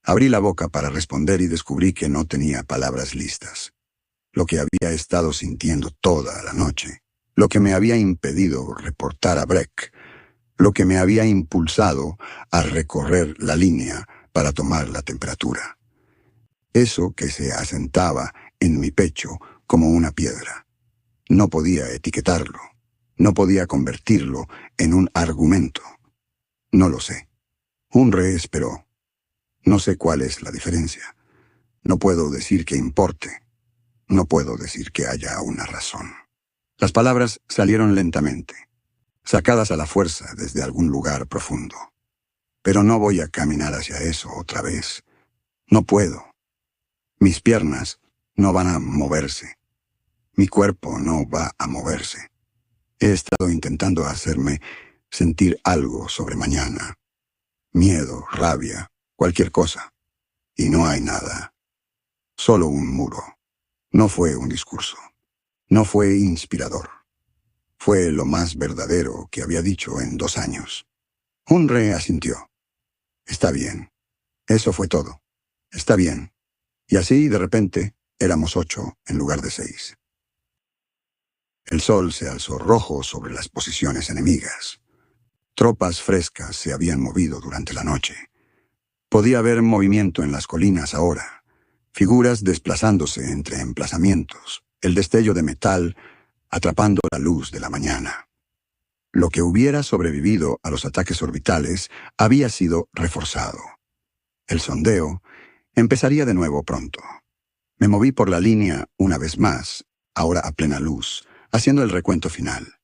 Abrí la boca para responder y descubrí que no tenía palabras listas. Lo que había estado sintiendo toda la noche, lo que me había impedido reportar a Breck, lo que me había impulsado a recorrer la línea para tomar la temperatura. Eso que se asentaba en mi pecho como una piedra. No podía etiquetarlo. No podía convertirlo en un argumento. No lo sé. Unre esperó. No sé cuál es la diferencia. No puedo decir que importe. No puedo decir que haya una razón. Las palabras salieron lentamente, sacadas a la fuerza desde algún lugar profundo. Pero no voy a caminar hacia eso otra vez. No puedo. Mis piernas no van a moverse. Mi cuerpo no va a moverse. He estado intentando hacerme sentir algo sobre mañana. Miedo, rabia, cualquier cosa. Y no hay nada. Solo un muro. No fue un discurso. No fue inspirador. Fue lo más verdadero que había dicho en 2 años. Unre asintió. Está bien. Eso fue todo. Está bien. Y así, de repente, éramos 8 en lugar de 6. El sol se alzó rojo sobre las posiciones enemigas. Tropas frescas se habían movido durante la noche. Podía haber movimiento en las colinas ahora, figuras desplazándose entre emplazamientos, el destello de metal atrapando la luz de la mañana. Lo que hubiera sobrevivido a los ataques orbitales había sido reforzado. El sondeo empezaría de nuevo pronto. Me moví por la línea una vez más, ahora a plena luz, haciendo el recuento final.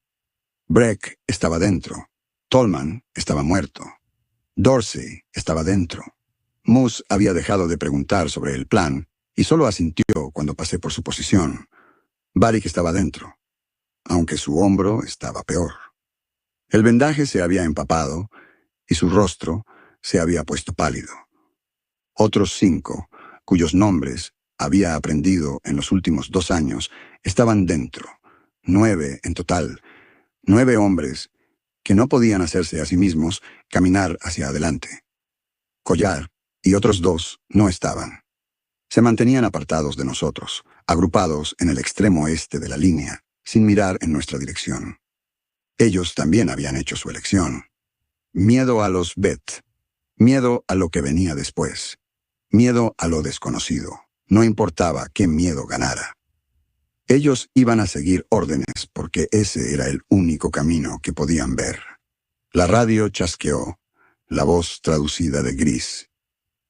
Breck estaba dentro. Tolman estaba muerto. Dorsey estaba dentro. Moose había dejado de preguntar sobre el plan y solo asintió cuando pasé por su posición. Varick estaba dentro, aunque su hombro estaba peor. El vendaje se había empapado y su rostro se había puesto pálido. Otros 5, cuyos nombres había aprendido en los últimos 2 años, estaban dentro. 9 en total. 9 hombres que no podían hacerse a sí mismos caminar hacia adelante. Collar y otros 2 no estaban. Se mantenían apartados de nosotros, agrupados en el extremo este de la línea, sin mirar en nuestra dirección. Ellos también habían hecho su elección. Miedo a los Bet. Miedo a lo que venía después. Miedo a lo desconocido. No importaba qué miedo ganara. Ellos iban a seguir órdenes porque ese era el único camino que podían ver. La radio chasqueó, la voz traducida de Gris.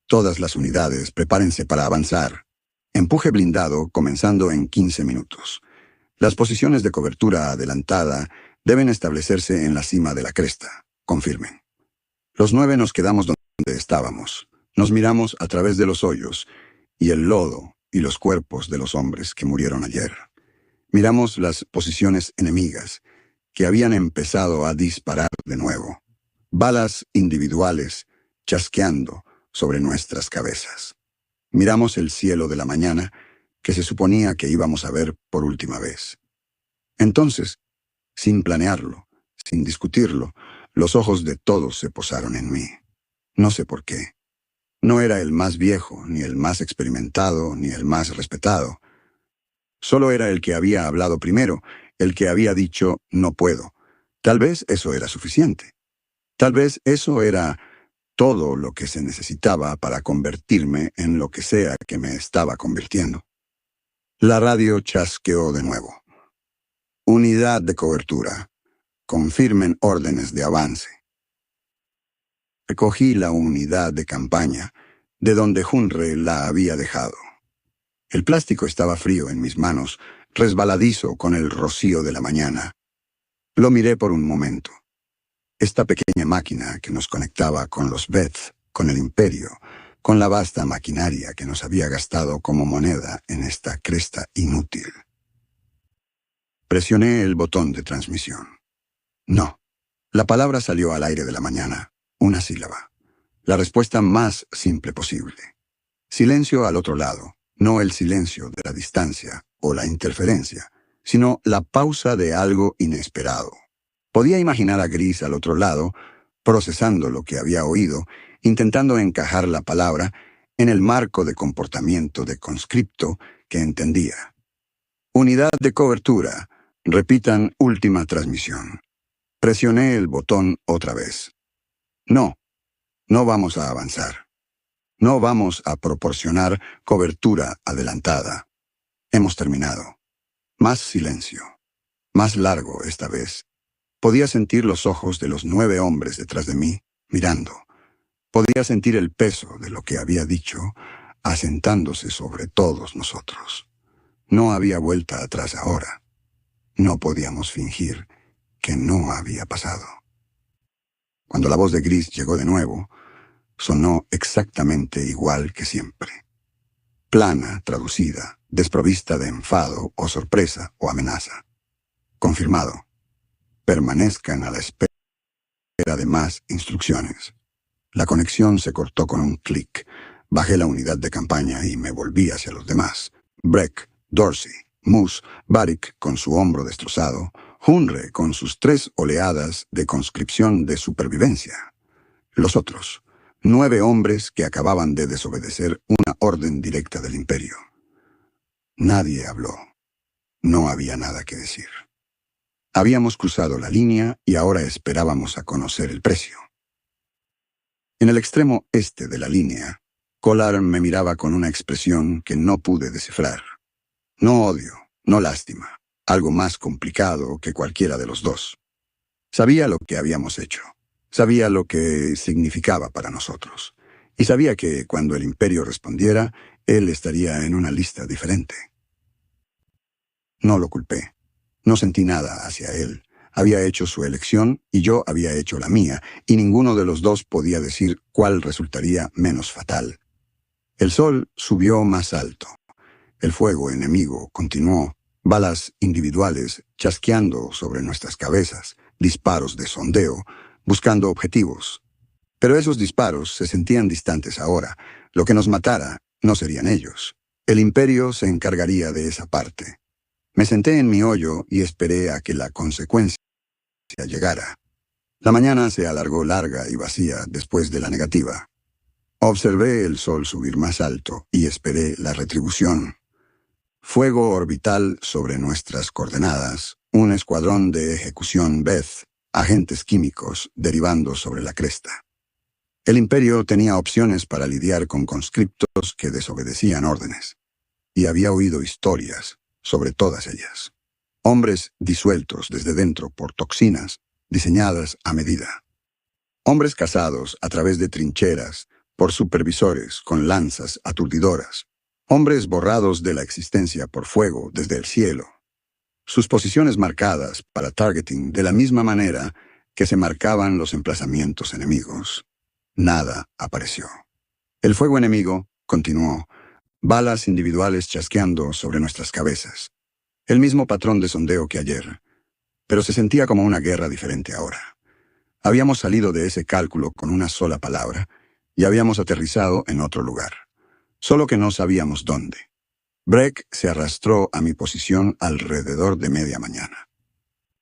Todas las unidades, prepárense para avanzar. Empuje blindado comenzando en 15 minutos. Las posiciones de cobertura adelantada deben establecerse en la cima de la cresta. Confirmen. Los 9 nos quedamos donde estábamos. Nos miramos a través de los hoyos y el lodo y los cuerpos de los hombres que murieron ayer. Miramos las posiciones enemigas, que habían empezado a disparar de nuevo. balas individuales chasqueando sobre nuestras cabezas. Miramos el cielo de la mañana que se suponía que íbamos a ver por última vez. Entonces, sin planearlo, sin discutirlo, los ojos de todos se posaron en mí. No sé por qué. No era el más viejo, ni el más experimentado, ni el más respetado. Solo era el que había hablado primero, el que había dicho no puedo. Tal vez eso era suficiente. Tal vez eso era todo lo que se necesitaba para convertirme en lo que sea que me estaba convirtiendo. La radio chasqueó de nuevo. Unidad de cobertura. Confirmen órdenes de avance. Recogí la unidad de campaña, de donde Hunre la había dejado. El plástico estaba frío en mis manos, resbaladizo con el rocío de la mañana. Lo miré por un momento. Esta pequeña máquina que nos conectaba con los Beth, con el Imperio, con la vasta maquinaria que nos había gastado como moneda en esta cresta inútil. Presioné el botón de transmisión. No. La palabra salió al aire de la mañana. Una sílaba. La respuesta más simple posible. Silencio al otro lado. No el silencio de la distancia o la interferencia, sino la pausa de algo inesperado. Podía imaginar a Gris al otro lado, procesando lo que había oído, intentando encajar la palabra en el marco de comportamiento de conscripto que entendía. Unidad de cobertura. Repitan última transmisión. Presioné el botón otra vez. No, no vamos a avanzar. No vamos a proporcionar cobertura adelantada. Hemos terminado. Más silencio. Más largo esta vez. Podía sentir los ojos de los 9 hombres detrás de mí, mirando. Podía sentir el peso de lo que había dicho, asentándose sobre todos nosotros. No había vuelta atrás ahora. No podíamos fingir que no había pasado. Cuando la voz de Gris llegó de nuevo, sonó exactamente igual que siempre. Plana, traducida, desprovista de enfado o sorpresa o amenaza. Confirmado. Permanezcan a la espera de más instrucciones. La conexión se cortó con un clic. Bajé la unidad de campaña y me volví hacia los demás. Breck, Dorsey, Moose, Barik con su hombro destrozado, Hunre con sus 3 oleadas de conscripción de supervivencia. Los otros, 9 hombres que acababan de desobedecer una orden directa del Imperio. Nadie habló. No había nada que decir. Habíamos cruzado la línea y ahora esperábamos a conocer el precio. En el extremo este de la línea, Kolar me miraba con una expresión que no pude descifrar. No odio, no lástima, algo más complicado que cualquiera de los dos. Sabía lo que habíamos hecho, sabía lo que significaba para nosotros, y sabía que cuando el Imperio respondiera, él estaría en una lista diferente. No lo culpé. No sentí nada hacia él. Había hecho su elección y yo había hecho la mía, y ninguno de los dos podía decir cuál resultaría menos fatal. El sol subió más alto. El fuego enemigo continuó, balas individuales chasqueando sobre nuestras cabezas, disparos de sondeo, buscando objetivos. Pero esos disparos se sentían distantes ahora. Lo que nos matara no serían ellos. El Imperio se encargaría de esa parte. Me senté en mi hoyo y esperé a que la consecuencia llegara. La mañana se alargó larga y vacía después de la negativa. Observé el sol subir más alto y esperé la retribución. Fuego orbital sobre nuestras coordenadas, un escuadrón de ejecución Beth, agentes químicos derivando sobre la cresta. El Imperio tenía opciones para lidiar con conscriptos que desobedecían órdenes. Y había oído historias sobre todas ellas. Hombres disueltos desde dentro por toxinas diseñadas a medida. Hombres cazados a través de trincheras por supervisores con lanzas aturdidoras. Hombres borrados de la existencia por fuego desde el cielo. Sus posiciones marcadas para targeting de la misma manera que se marcaban los emplazamientos enemigos. Nada apareció. El fuego enemigo continuó. Balas individuales chasqueando sobre nuestras cabezas. El mismo patrón de sondeo que ayer, pero se sentía como una guerra diferente ahora. Habíamos salido de ese cálculo con una sola palabra y habíamos aterrizado en otro lugar. Solo que no sabíamos dónde. Breck se arrastró a mi posición alrededor de media mañana.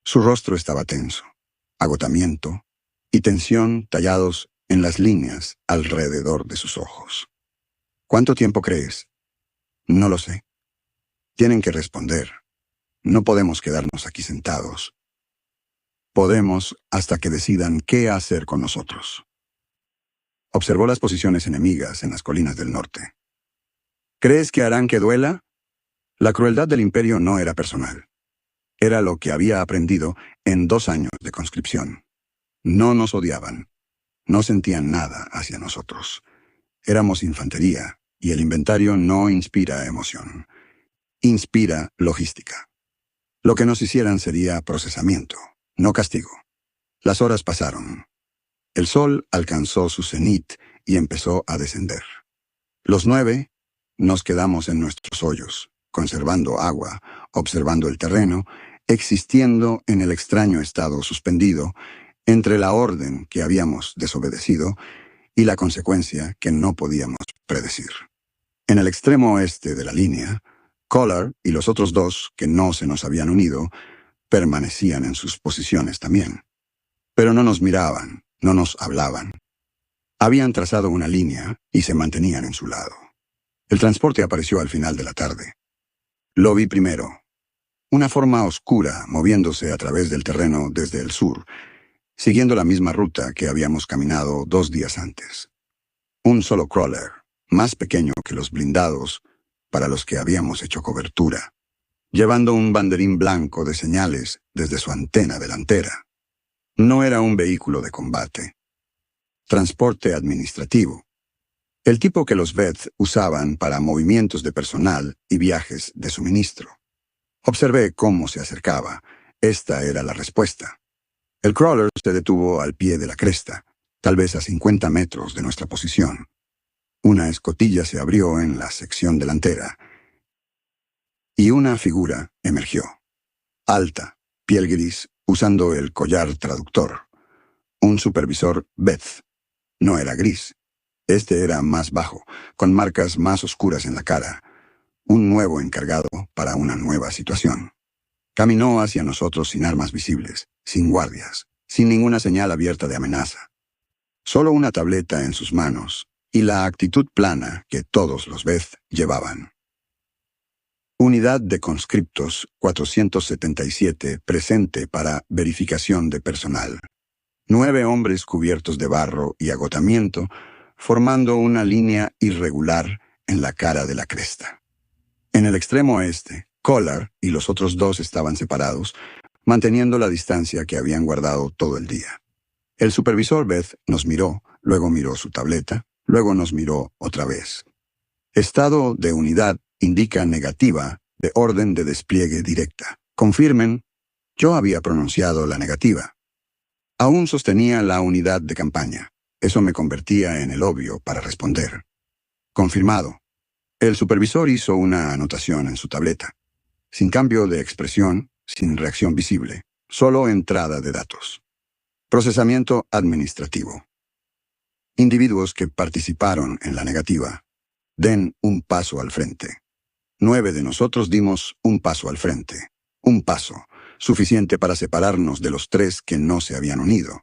Su rostro estaba tenso, agotamiento y tensión tallados en las líneas alrededor de sus ojos. ¿Cuánto tiempo crees? No lo sé. Tienen que responder. No podemos quedarnos aquí sentados. Podemos hasta que decidan qué hacer con nosotros. Observó las posiciones enemigas en las colinas del norte. ¿Crees que harán que duela? La crueldad del imperio no era personal. Era lo que había aprendido en 2 años de conscripción. No nos odiaban. No sentían nada hacia nosotros. Éramos infantería, y el inventario no inspira emoción. Inspira logística. Lo que nos hicieran sería procesamiento, no castigo. Las horas pasaron. El sol alcanzó su cenit y empezó a descender. Los 9 nos quedamos en nuestros hoyos, conservando agua, observando el terreno, existiendo en el extraño estado suspendido entre la orden que habíamos desobedecido y la consecuencia que no podíamos predecir. En el extremo oeste de la línea, Collard y los otros 2 que no se nos habían unido permanecían en sus posiciones también. Pero no nos miraban, no nos hablaban. Habían trazado una línea y se mantenían en su lado. El transporte apareció al final de la tarde. Lo vi primero. Una forma oscura moviéndose a través del terreno desde el sur, siguiendo la misma ruta que habíamos caminado 2 días antes. Un solo crawler, más pequeño que los blindados para los que habíamos hecho cobertura, llevando un banderín blanco de señales desde su antena delantera. No era un vehículo de combate. Transporte administrativo. El tipo que los Veth usaban para movimientos de personal y viajes de suministro. Observé cómo se acercaba. Esta era la respuesta. El crawler se detuvo al pie de la cresta, tal vez a 50 metros de nuestra posición. Una escotilla se abrió en la sección delantera y una figura emergió. Alta, piel gris, usando el collar traductor. Un supervisor Veth. No era gris. Este era más bajo, con marcas más oscuras en la cara. Un nuevo encargado para una nueva situación. Caminó hacia nosotros sin armas visibles, sin guardias, sin ninguna señal abierta de amenaza. Solo una tableta en sus manos y la actitud plana que todos los Veth llevaban. Unidad de conscriptos 477 presente para verificación de personal. 9 hombres cubiertos de barro y agotamiento, formando una línea irregular en la cara de la cresta. En el extremo oeste, Collard y los otros 2 estaban separados, manteniendo la distancia que habían guardado todo el día. El supervisor Veth nos miró, luego miró su tableta, luego nos miró otra vez. Estado de unidad indica negativa de orden de despliegue directa. Confirmen. Yo había pronunciado la negativa. Aún sostenía la unidad de campaña. Eso me convertía en el obvio para responder. Confirmado. El supervisor hizo una anotación en su tableta. Sin cambio de expresión, sin reacción visible, solo entrada de datos. Procesamiento administrativo. Individuos que participaron en la negativa, den un paso al frente. 9 de nosotros dimos un paso al frente. Un paso, suficiente para separarnos de los 3 que no se habían unido.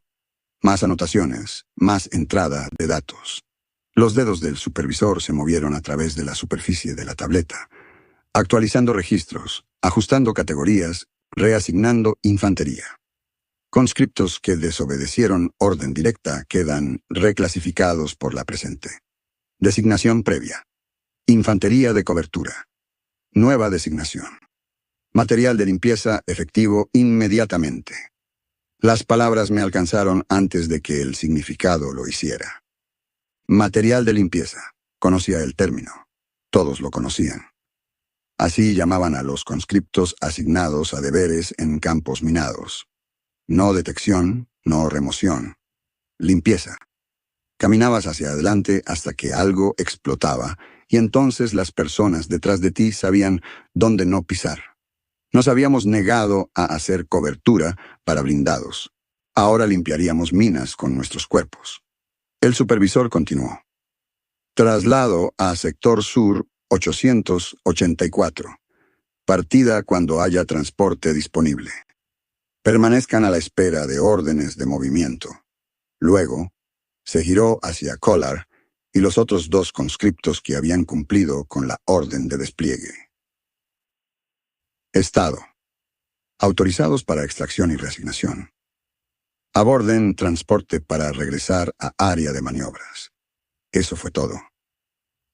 Más anotaciones, más entrada de datos. Los dedos del supervisor se movieron a través de la superficie de la tableta, actualizando registros, ajustando categorías, reasignando infantería. Conscriptos que desobedecieron orden directa quedan reclasificados por la presente. Designación previa. Infantería de cobertura. Nueva designación. Material de limpieza efectivo inmediatamente. Las palabras me alcanzaron antes de que el significado lo hiciera. Material de limpieza. Conocía el término. Todos lo conocían. Así llamaban a los conscriptos asignados a deberes en campos minados. No detección, no remoción. Limpieza. Caminabas hacia adelante hasta que algo explotaba, y entonces las personas detrás de ti sabían dónde no pisar. Nos habíamos negado a hacer cobertura para blindados. Ahora limpiaríamos minas con nuestros cuerpos. El supervisor continuó. Traslado a sector sur 884. Partida cuando haya transporte disponible. Permanezcan a la espera de órdenes de movimiento. Luego, se giró hacia Collar y los otros dos conscriptos que habían cumplido con la orden de despliegue. Estado. Autorizados para extracción y reasignación. Aborden transporte para regresar a área de maniobras. Eso fue todo.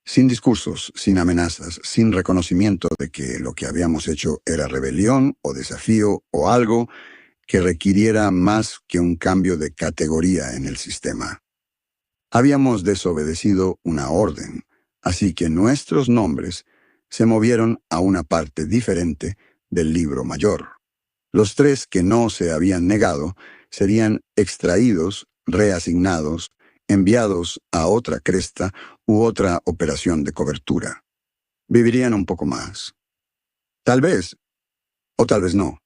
Sin discursos, sin amenazas, sin reconocimiento de que lo que habíamos hecho era rebelión o desafío o algo que requiriera más que un cambio de categoría en el sistema. Habíamos desobedecido una orden, así que nuestros nombres se movieron a una parte diferente del libro mayor. Los tres que no se habían negado serían extraídos, reasignados, enviados a otra cresta u otra operación de cobertura. Vivirían un poco más. Tal vez, o tal vez no.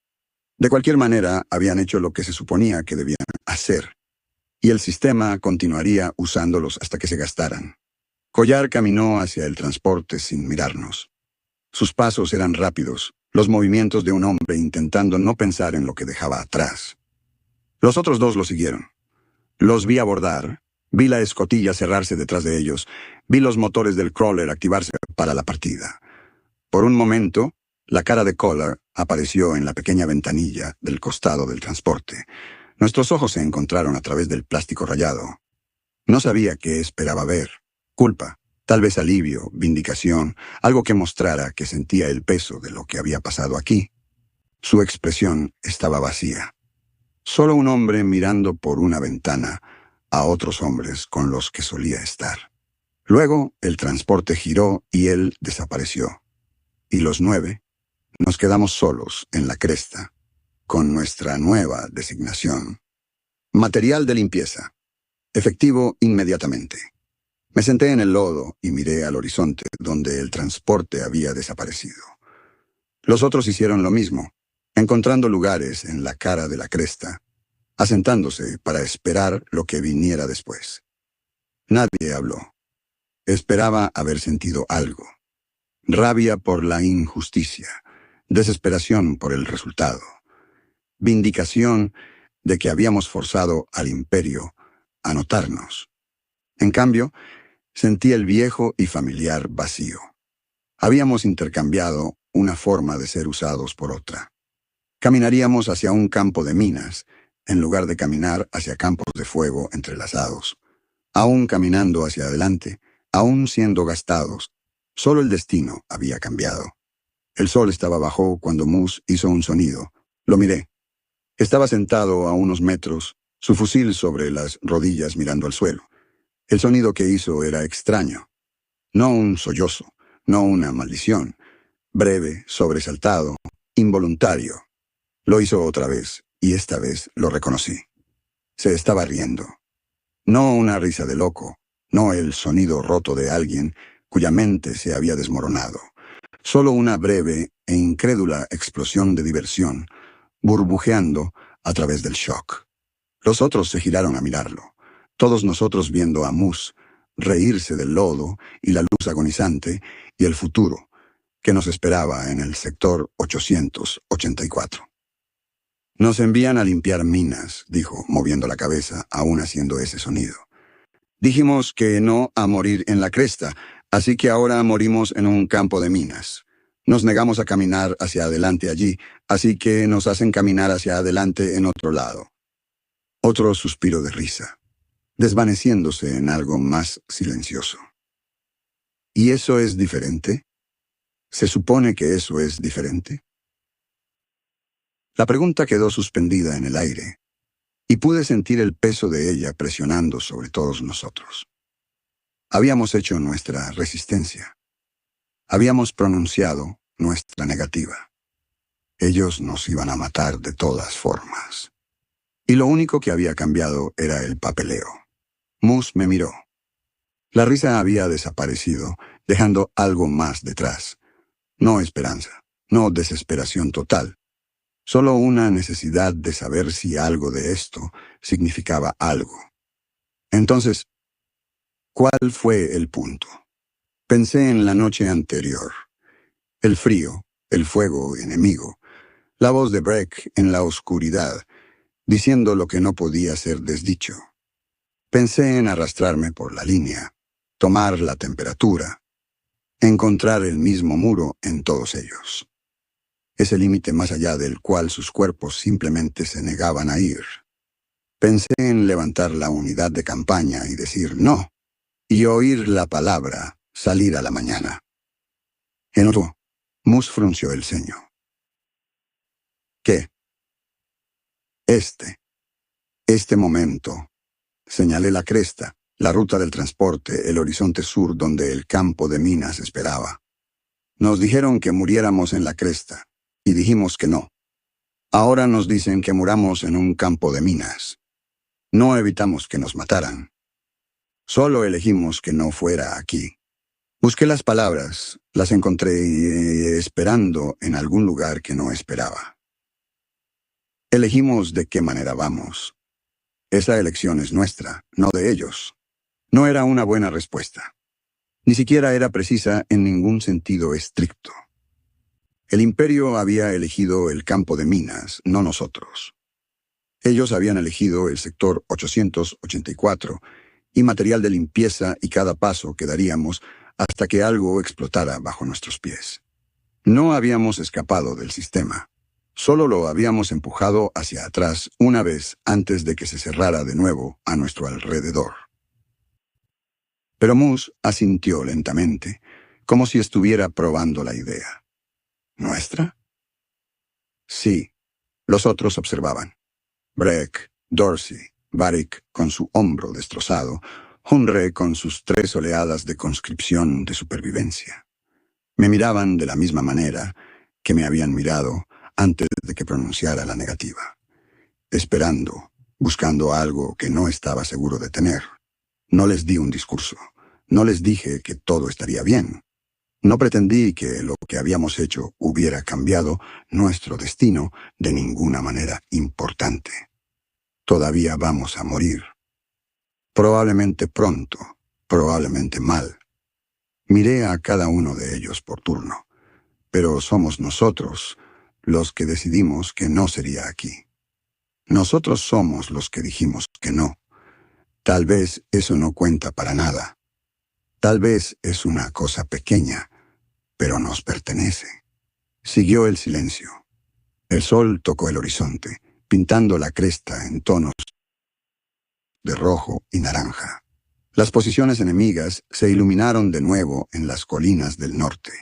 De cualquier manera, habían hecho lo que se suponía que debían hacer, y el sistema continuaría usándolos hasta que se gastaran. Collar caminó hacia el transporte sin mirarnos. Sus pasos eran rápidos, los movimientos de un hombre intentando no pensar en lo que dejaba atrás. Los otros dos lo siguieron. Los vi abordar, vi la escotilla cerrarse detrás de ellos, vi los motores del crawler activarse para la partida. Por un momento, la cara de Collar apareció en la pequeña ventanilla del costado del transporte. Nuestros ojos se encontraron a través del plástico rayado. No sabía qué esperaba ver. Culpa, tal vez alivio, vindicación, algo que mostrara que sentía el peso de lo que había pasado aquí. Su expresión estaba vacía. Solo un hombre mirando por una ventana a otros hombres con los que solía estar. Luego, el transporte giró y él desapareció. Y los 9 nos quedamos solos en la cresta, con nuestra nueva designación. Material de limpieza. Efectivo inmediatamente. Me senté en el lodo y miré al horizonte donde el transporte había desaparecido. Los otros hicieron lo mismo, encontrando lugares en la cara de la cresta, asentándose para esperar lo que viniera después. Nadie habló. Esperaba haber sentido algo. Rabia por la injusticia, desesperación por el resultado, vindicación de que habíamos forzado al imperio a notarnos. En cambio, sentí el viejo y familiar vacío. Habíamos intercambiado una forma de ser usados por otra. Caminaríamos hacia un campo de minas, en lugar de caminar hacia campos de fuego entrelazados. Aún caminando hacia adelante, aún siendo gastados, solo el destino había cambiado. El sol estaba bajo cuando Moose hizo un sonido. Lo miré. Estaba sentado a unos metros, su fusil sobre las rodillas mirando al suelo. El sonido que hizo era extraño. No un sollozo, no una maldición. Breve, sobresaltado, involuntario. Lo hizo otra vez, y esta vez lo reconocí. Se estaba riendo. No una risa de loco, no el sonido roto de alguien cuya mente se había desmoronado. Solo una breve e incrédula explosión de diversión, burbujeando a través del shock. Los otros se giraron a mirarlo, todos nosotros viendo a Moose reírse del lodo y la luz agonizante y el futuro que nos esperaba en el sector 884. Nos envían a limpiar minas, dijo, moviendo la cabeza, aún haciendo ese sonido. Dijimos que no a morir en la cresta, así que ahora morimos en un campo de minas. Nos negamos a caminar hacia adelante allí, así que nos hacen caminar hacia adelante en otro lado. Otro suspiro de risa, desvaneciéndose en algo más silencioso. ¿Y eso es diferente? ¿Se supone que eso es diferente? La pregunta quedó suspendida en el aire, y pude sentir el peso de ella presionando sobre todos nosotros. Habíamos hecho nuestra resistencia. Habíamos pronunciado nuestra negativa. Ellos nos iban a matar de todas formas. Y lo único que había cambiado era el papeleo. Moose me miró. La risa había desaparecido, dejando algo más detrás. No esperanza, no desesperación total, Solo una necesidad de saber si algo de esto significaba algo. Entonces, ¿cuál fue el punto? Pensé en la noche anterior. El frío, el fuego enemigo, la voz de Breck en la oscuridad, diciendo lo que no podía ser desdicho. Pensé en arrastrarme por la línea, tomar la temperatura, encontrar el mismo muro en todos ellos. Ese límite más allá del cual sus cuerpos simplemente se negaban a ir. Pensé en levantar la unidad de campaña y decir no, y oír la palabra salir a la mañana. En otro, Mus frunció el ceño. ¿Qué? Este momento. Señalé la cresta, la ruta del transporte, el horizonte sur donde el campo de minas esperaba. Nos dijeron que muriéramos en la cresta, y dijimos que no. Ahora nos dicen que muramos en un campo de minas. No evitamos que nos mataran. Solo elegimos que no fuera aquí. Busqué las palabras, las encontré esperando en algún lugar que no esperaba. Elegimos de qué manera vamos. Esa elección es nuestra, no de ellos. No era una buena respuesta. Ni siquiera era precisa en ningún sentido estricto. El imperio había elegido el campo de minas, no nosotros. Ellos habían elegido el sector 884 y material de limpieza y cada paso que daríamos hasta que algo explotara bajo nuestros pies. No habíamos escapado del sistema. Solo lo habíamos empujado hacia atrás una vez antes de que se cerrara de nuevo a nuestro alrededor. Pero Mus asintió lentamente, como si estuviera probando la idea. ¿Nuestra? Sí. Los otros observaban. Breck, Dorsey, Varric con su hombro destrozado, Hunre con sus 3 oleadas de conscripción de supervivencia. Me miraban de la misma manera que me habían mirado antes de que pronunciara la negativa. Esperando, buscando algo que no estaba seguro de tener. No les di un discurso. No les dije que todo estaría bien. No pretendí que lo que habíamos hecho hubiera cambiado nuestro destino de ninguna manera importante. Todavía vamos a morir. Probablemente pronto, probablemente mal. Miré a cada uno de ellos por turno, pero somos nosotros los que decidimos que no sería aquí. Nosotros somos los que dijimos que no. Tal vez eso no cuenta para nada. Tal vez es una cosa pequeña, pero nos pertenece. Siguió el silencio. El sol tocó el horizonte, pintando la cresta en tonos de rojo y naranja. Las posiciones enemigas se iluminaron de nuevo en las colinas del norte.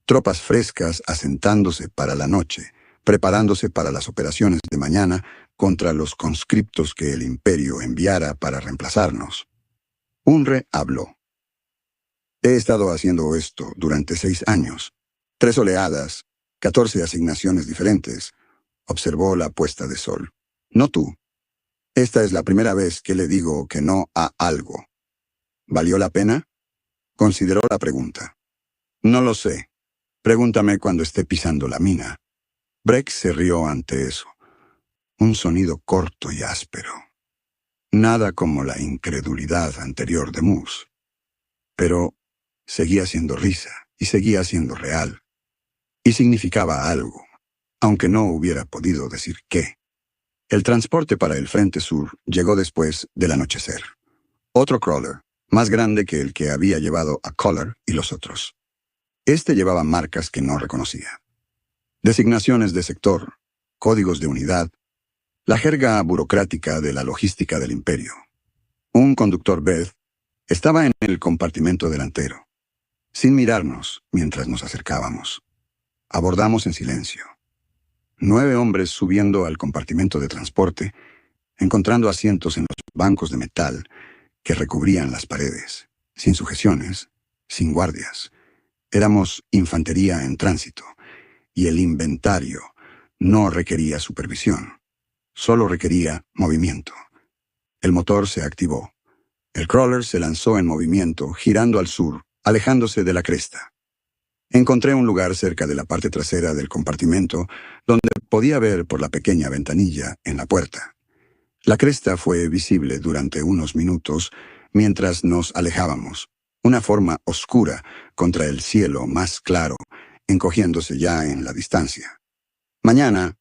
Tropas frescas asentándose para la noche, preparándose para las operaciones de mañana contra los conscriptos que el imperio enviara para reemplazarnos. Unre habló. He estado haciendo esto durante 6 años. 3 oleadas, 14 asignaciones diferentes. Observó la puesta de sol. No tú. Esta es la primera vez que le digo que no a algo. ¿Valió la pena? Consideró la pregunta. No lo sé. Pregúntame cuando esté pisando la mina. Breck se rió ante eso. Un sonido corto y áspero. Nada como la incredulidad anterior de Mus. Pero seguía siendo risa y seguía siendo real. Y significaba algo, aunque no hubiera podido decir qué. El transporte para el Frente Sur llegó después del anochecer. Otro crawler, más grande que el que había llevado a Collar y los otros. Este llevaba marcas que no reconocía. Designaciones de sector, códigos de unidad, la jerga burocrática de la logística del imperio. Un conductor Beth estaba en el compartimento delantero, sin mirarnos mientras nos acercábamos. Abordamos en silencio. 9 hombres subiendo al compartimento de transporte, encontrando asientos en los bancos de metal que recubrían las paredes, sin sujeciones, sin guardias. Éramos infantería en tránsito, y el inventario no requería supervisión, solo requería movimiento. El motor se activó. El crawler se lanzó en movimiento, girando al sur, alejándose de la cresta. Encontré un lugar cerca de la parte trasera del compartimento donde podía ver por la pequeña ventanilla en la puerta. La cresta fue visible durante unos minutos mientras nos alejábamos, una forma oscura contra el cielo más claro, encogiéndose ya en la distancia. Mañana,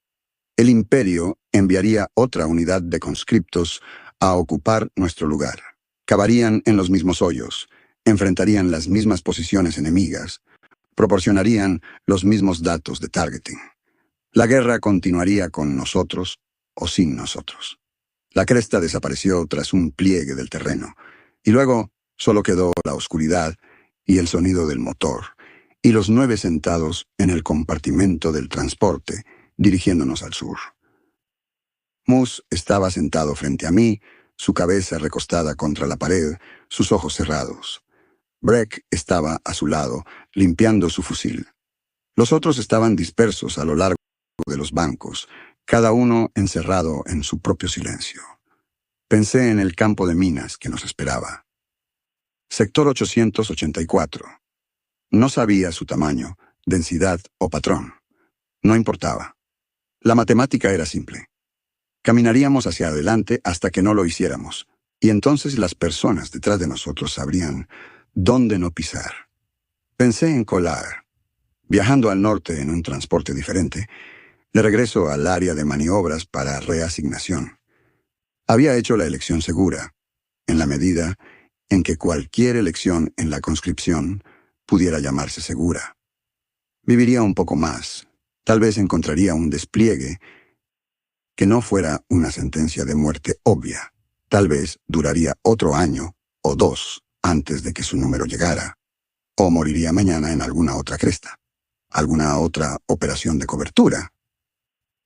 el Imperio enviaría otra unidad de conscriptos a ocupar nuestro lugar. Cavarían en los mismos hoyos, enfrentarían las mismas posiciones enemigas, proporcionarían los mismos datos de targeting. La guerra continuaría con nosotros o sin nosotros. La cresta desapareció tras un pliegue del terreno, y luego solo quedó la oscuridad y el sonido del motor, y los 9 sentados en el compartimento del transporte, dirigiéndonos al sur. Moose estaba sentado frente a mí, su cabeza recostada contra la pared, sus ojos cerrados. Breck estaba a su lado, limpiando su fusil. Los otros estaban dispersos a lo largo de los bancos, cada uno encerrado en su propio silencio. Pensé en el campo de minas que nos esperaba. Sector 884. No sabía su tamaño, densidad o patrón. No importaba. La matemática era simple. Caminaríamos hacia adelante hasta que no lo hiciéramos, y entonces las personas detrás de nosotros sabrían dónde no pisar. Pensé en Collard. Viajando al norte en un transporte diferente, de regreso al área de maniobras para reasignación. Había hecho la elección segura, en la medida en que cualquier elección en la conscripción pudiera llamarse segura. Viviría un poco más, tal vez encontraría un despliegue que no fuera una sentencia de muerte obvia. Tal vez duraría otro año o 2 antes de que su número llegara, o moriría mañana en alguna otra cresta, alguna otra operación de cobertura.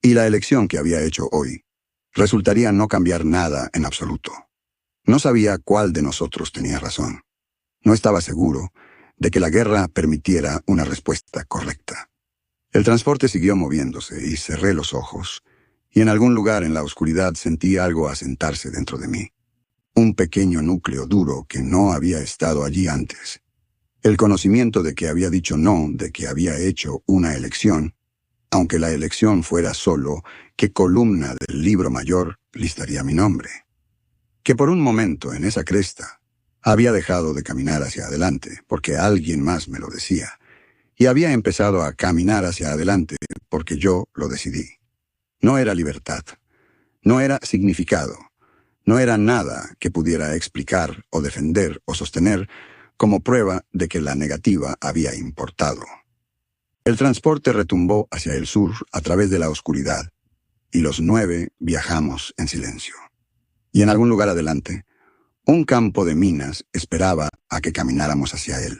Y la elección que había hecho hoy resultaría no cambiar nada en absoluto. No sabía cuál de nosotros tenía razón. No estaba seguro de que la guerra permitiera una respuesta correcta. El transporte siguió moviéndose y cerré los ojos, y en algún lugar en la oscuridad sentí algo asentarse dentro de mí. Un pequeño núcleo duro que no había estado allí antes. El conocimiento de que había dicho no, de que había hecho una elección, aunque la elección fuera solo qué columna del libro mayor listaría mi nombre. Que por un momento en esa cresta había dejado de caminar hacia adelante porque alguien más me lo decía, y había empezado a caminar hacia adelante porque yo lo decidí. No era libertad, no era significado, no era nada que pudiera explicar o defender o sostener como prueba de que la negativa había importado. El transporte retumbó hacia el sur a través de la oscuridad, y los 9 viajamos en silencio. Y en algún lugar adelante, un campo de minas esperaba a que camináramos hacia él.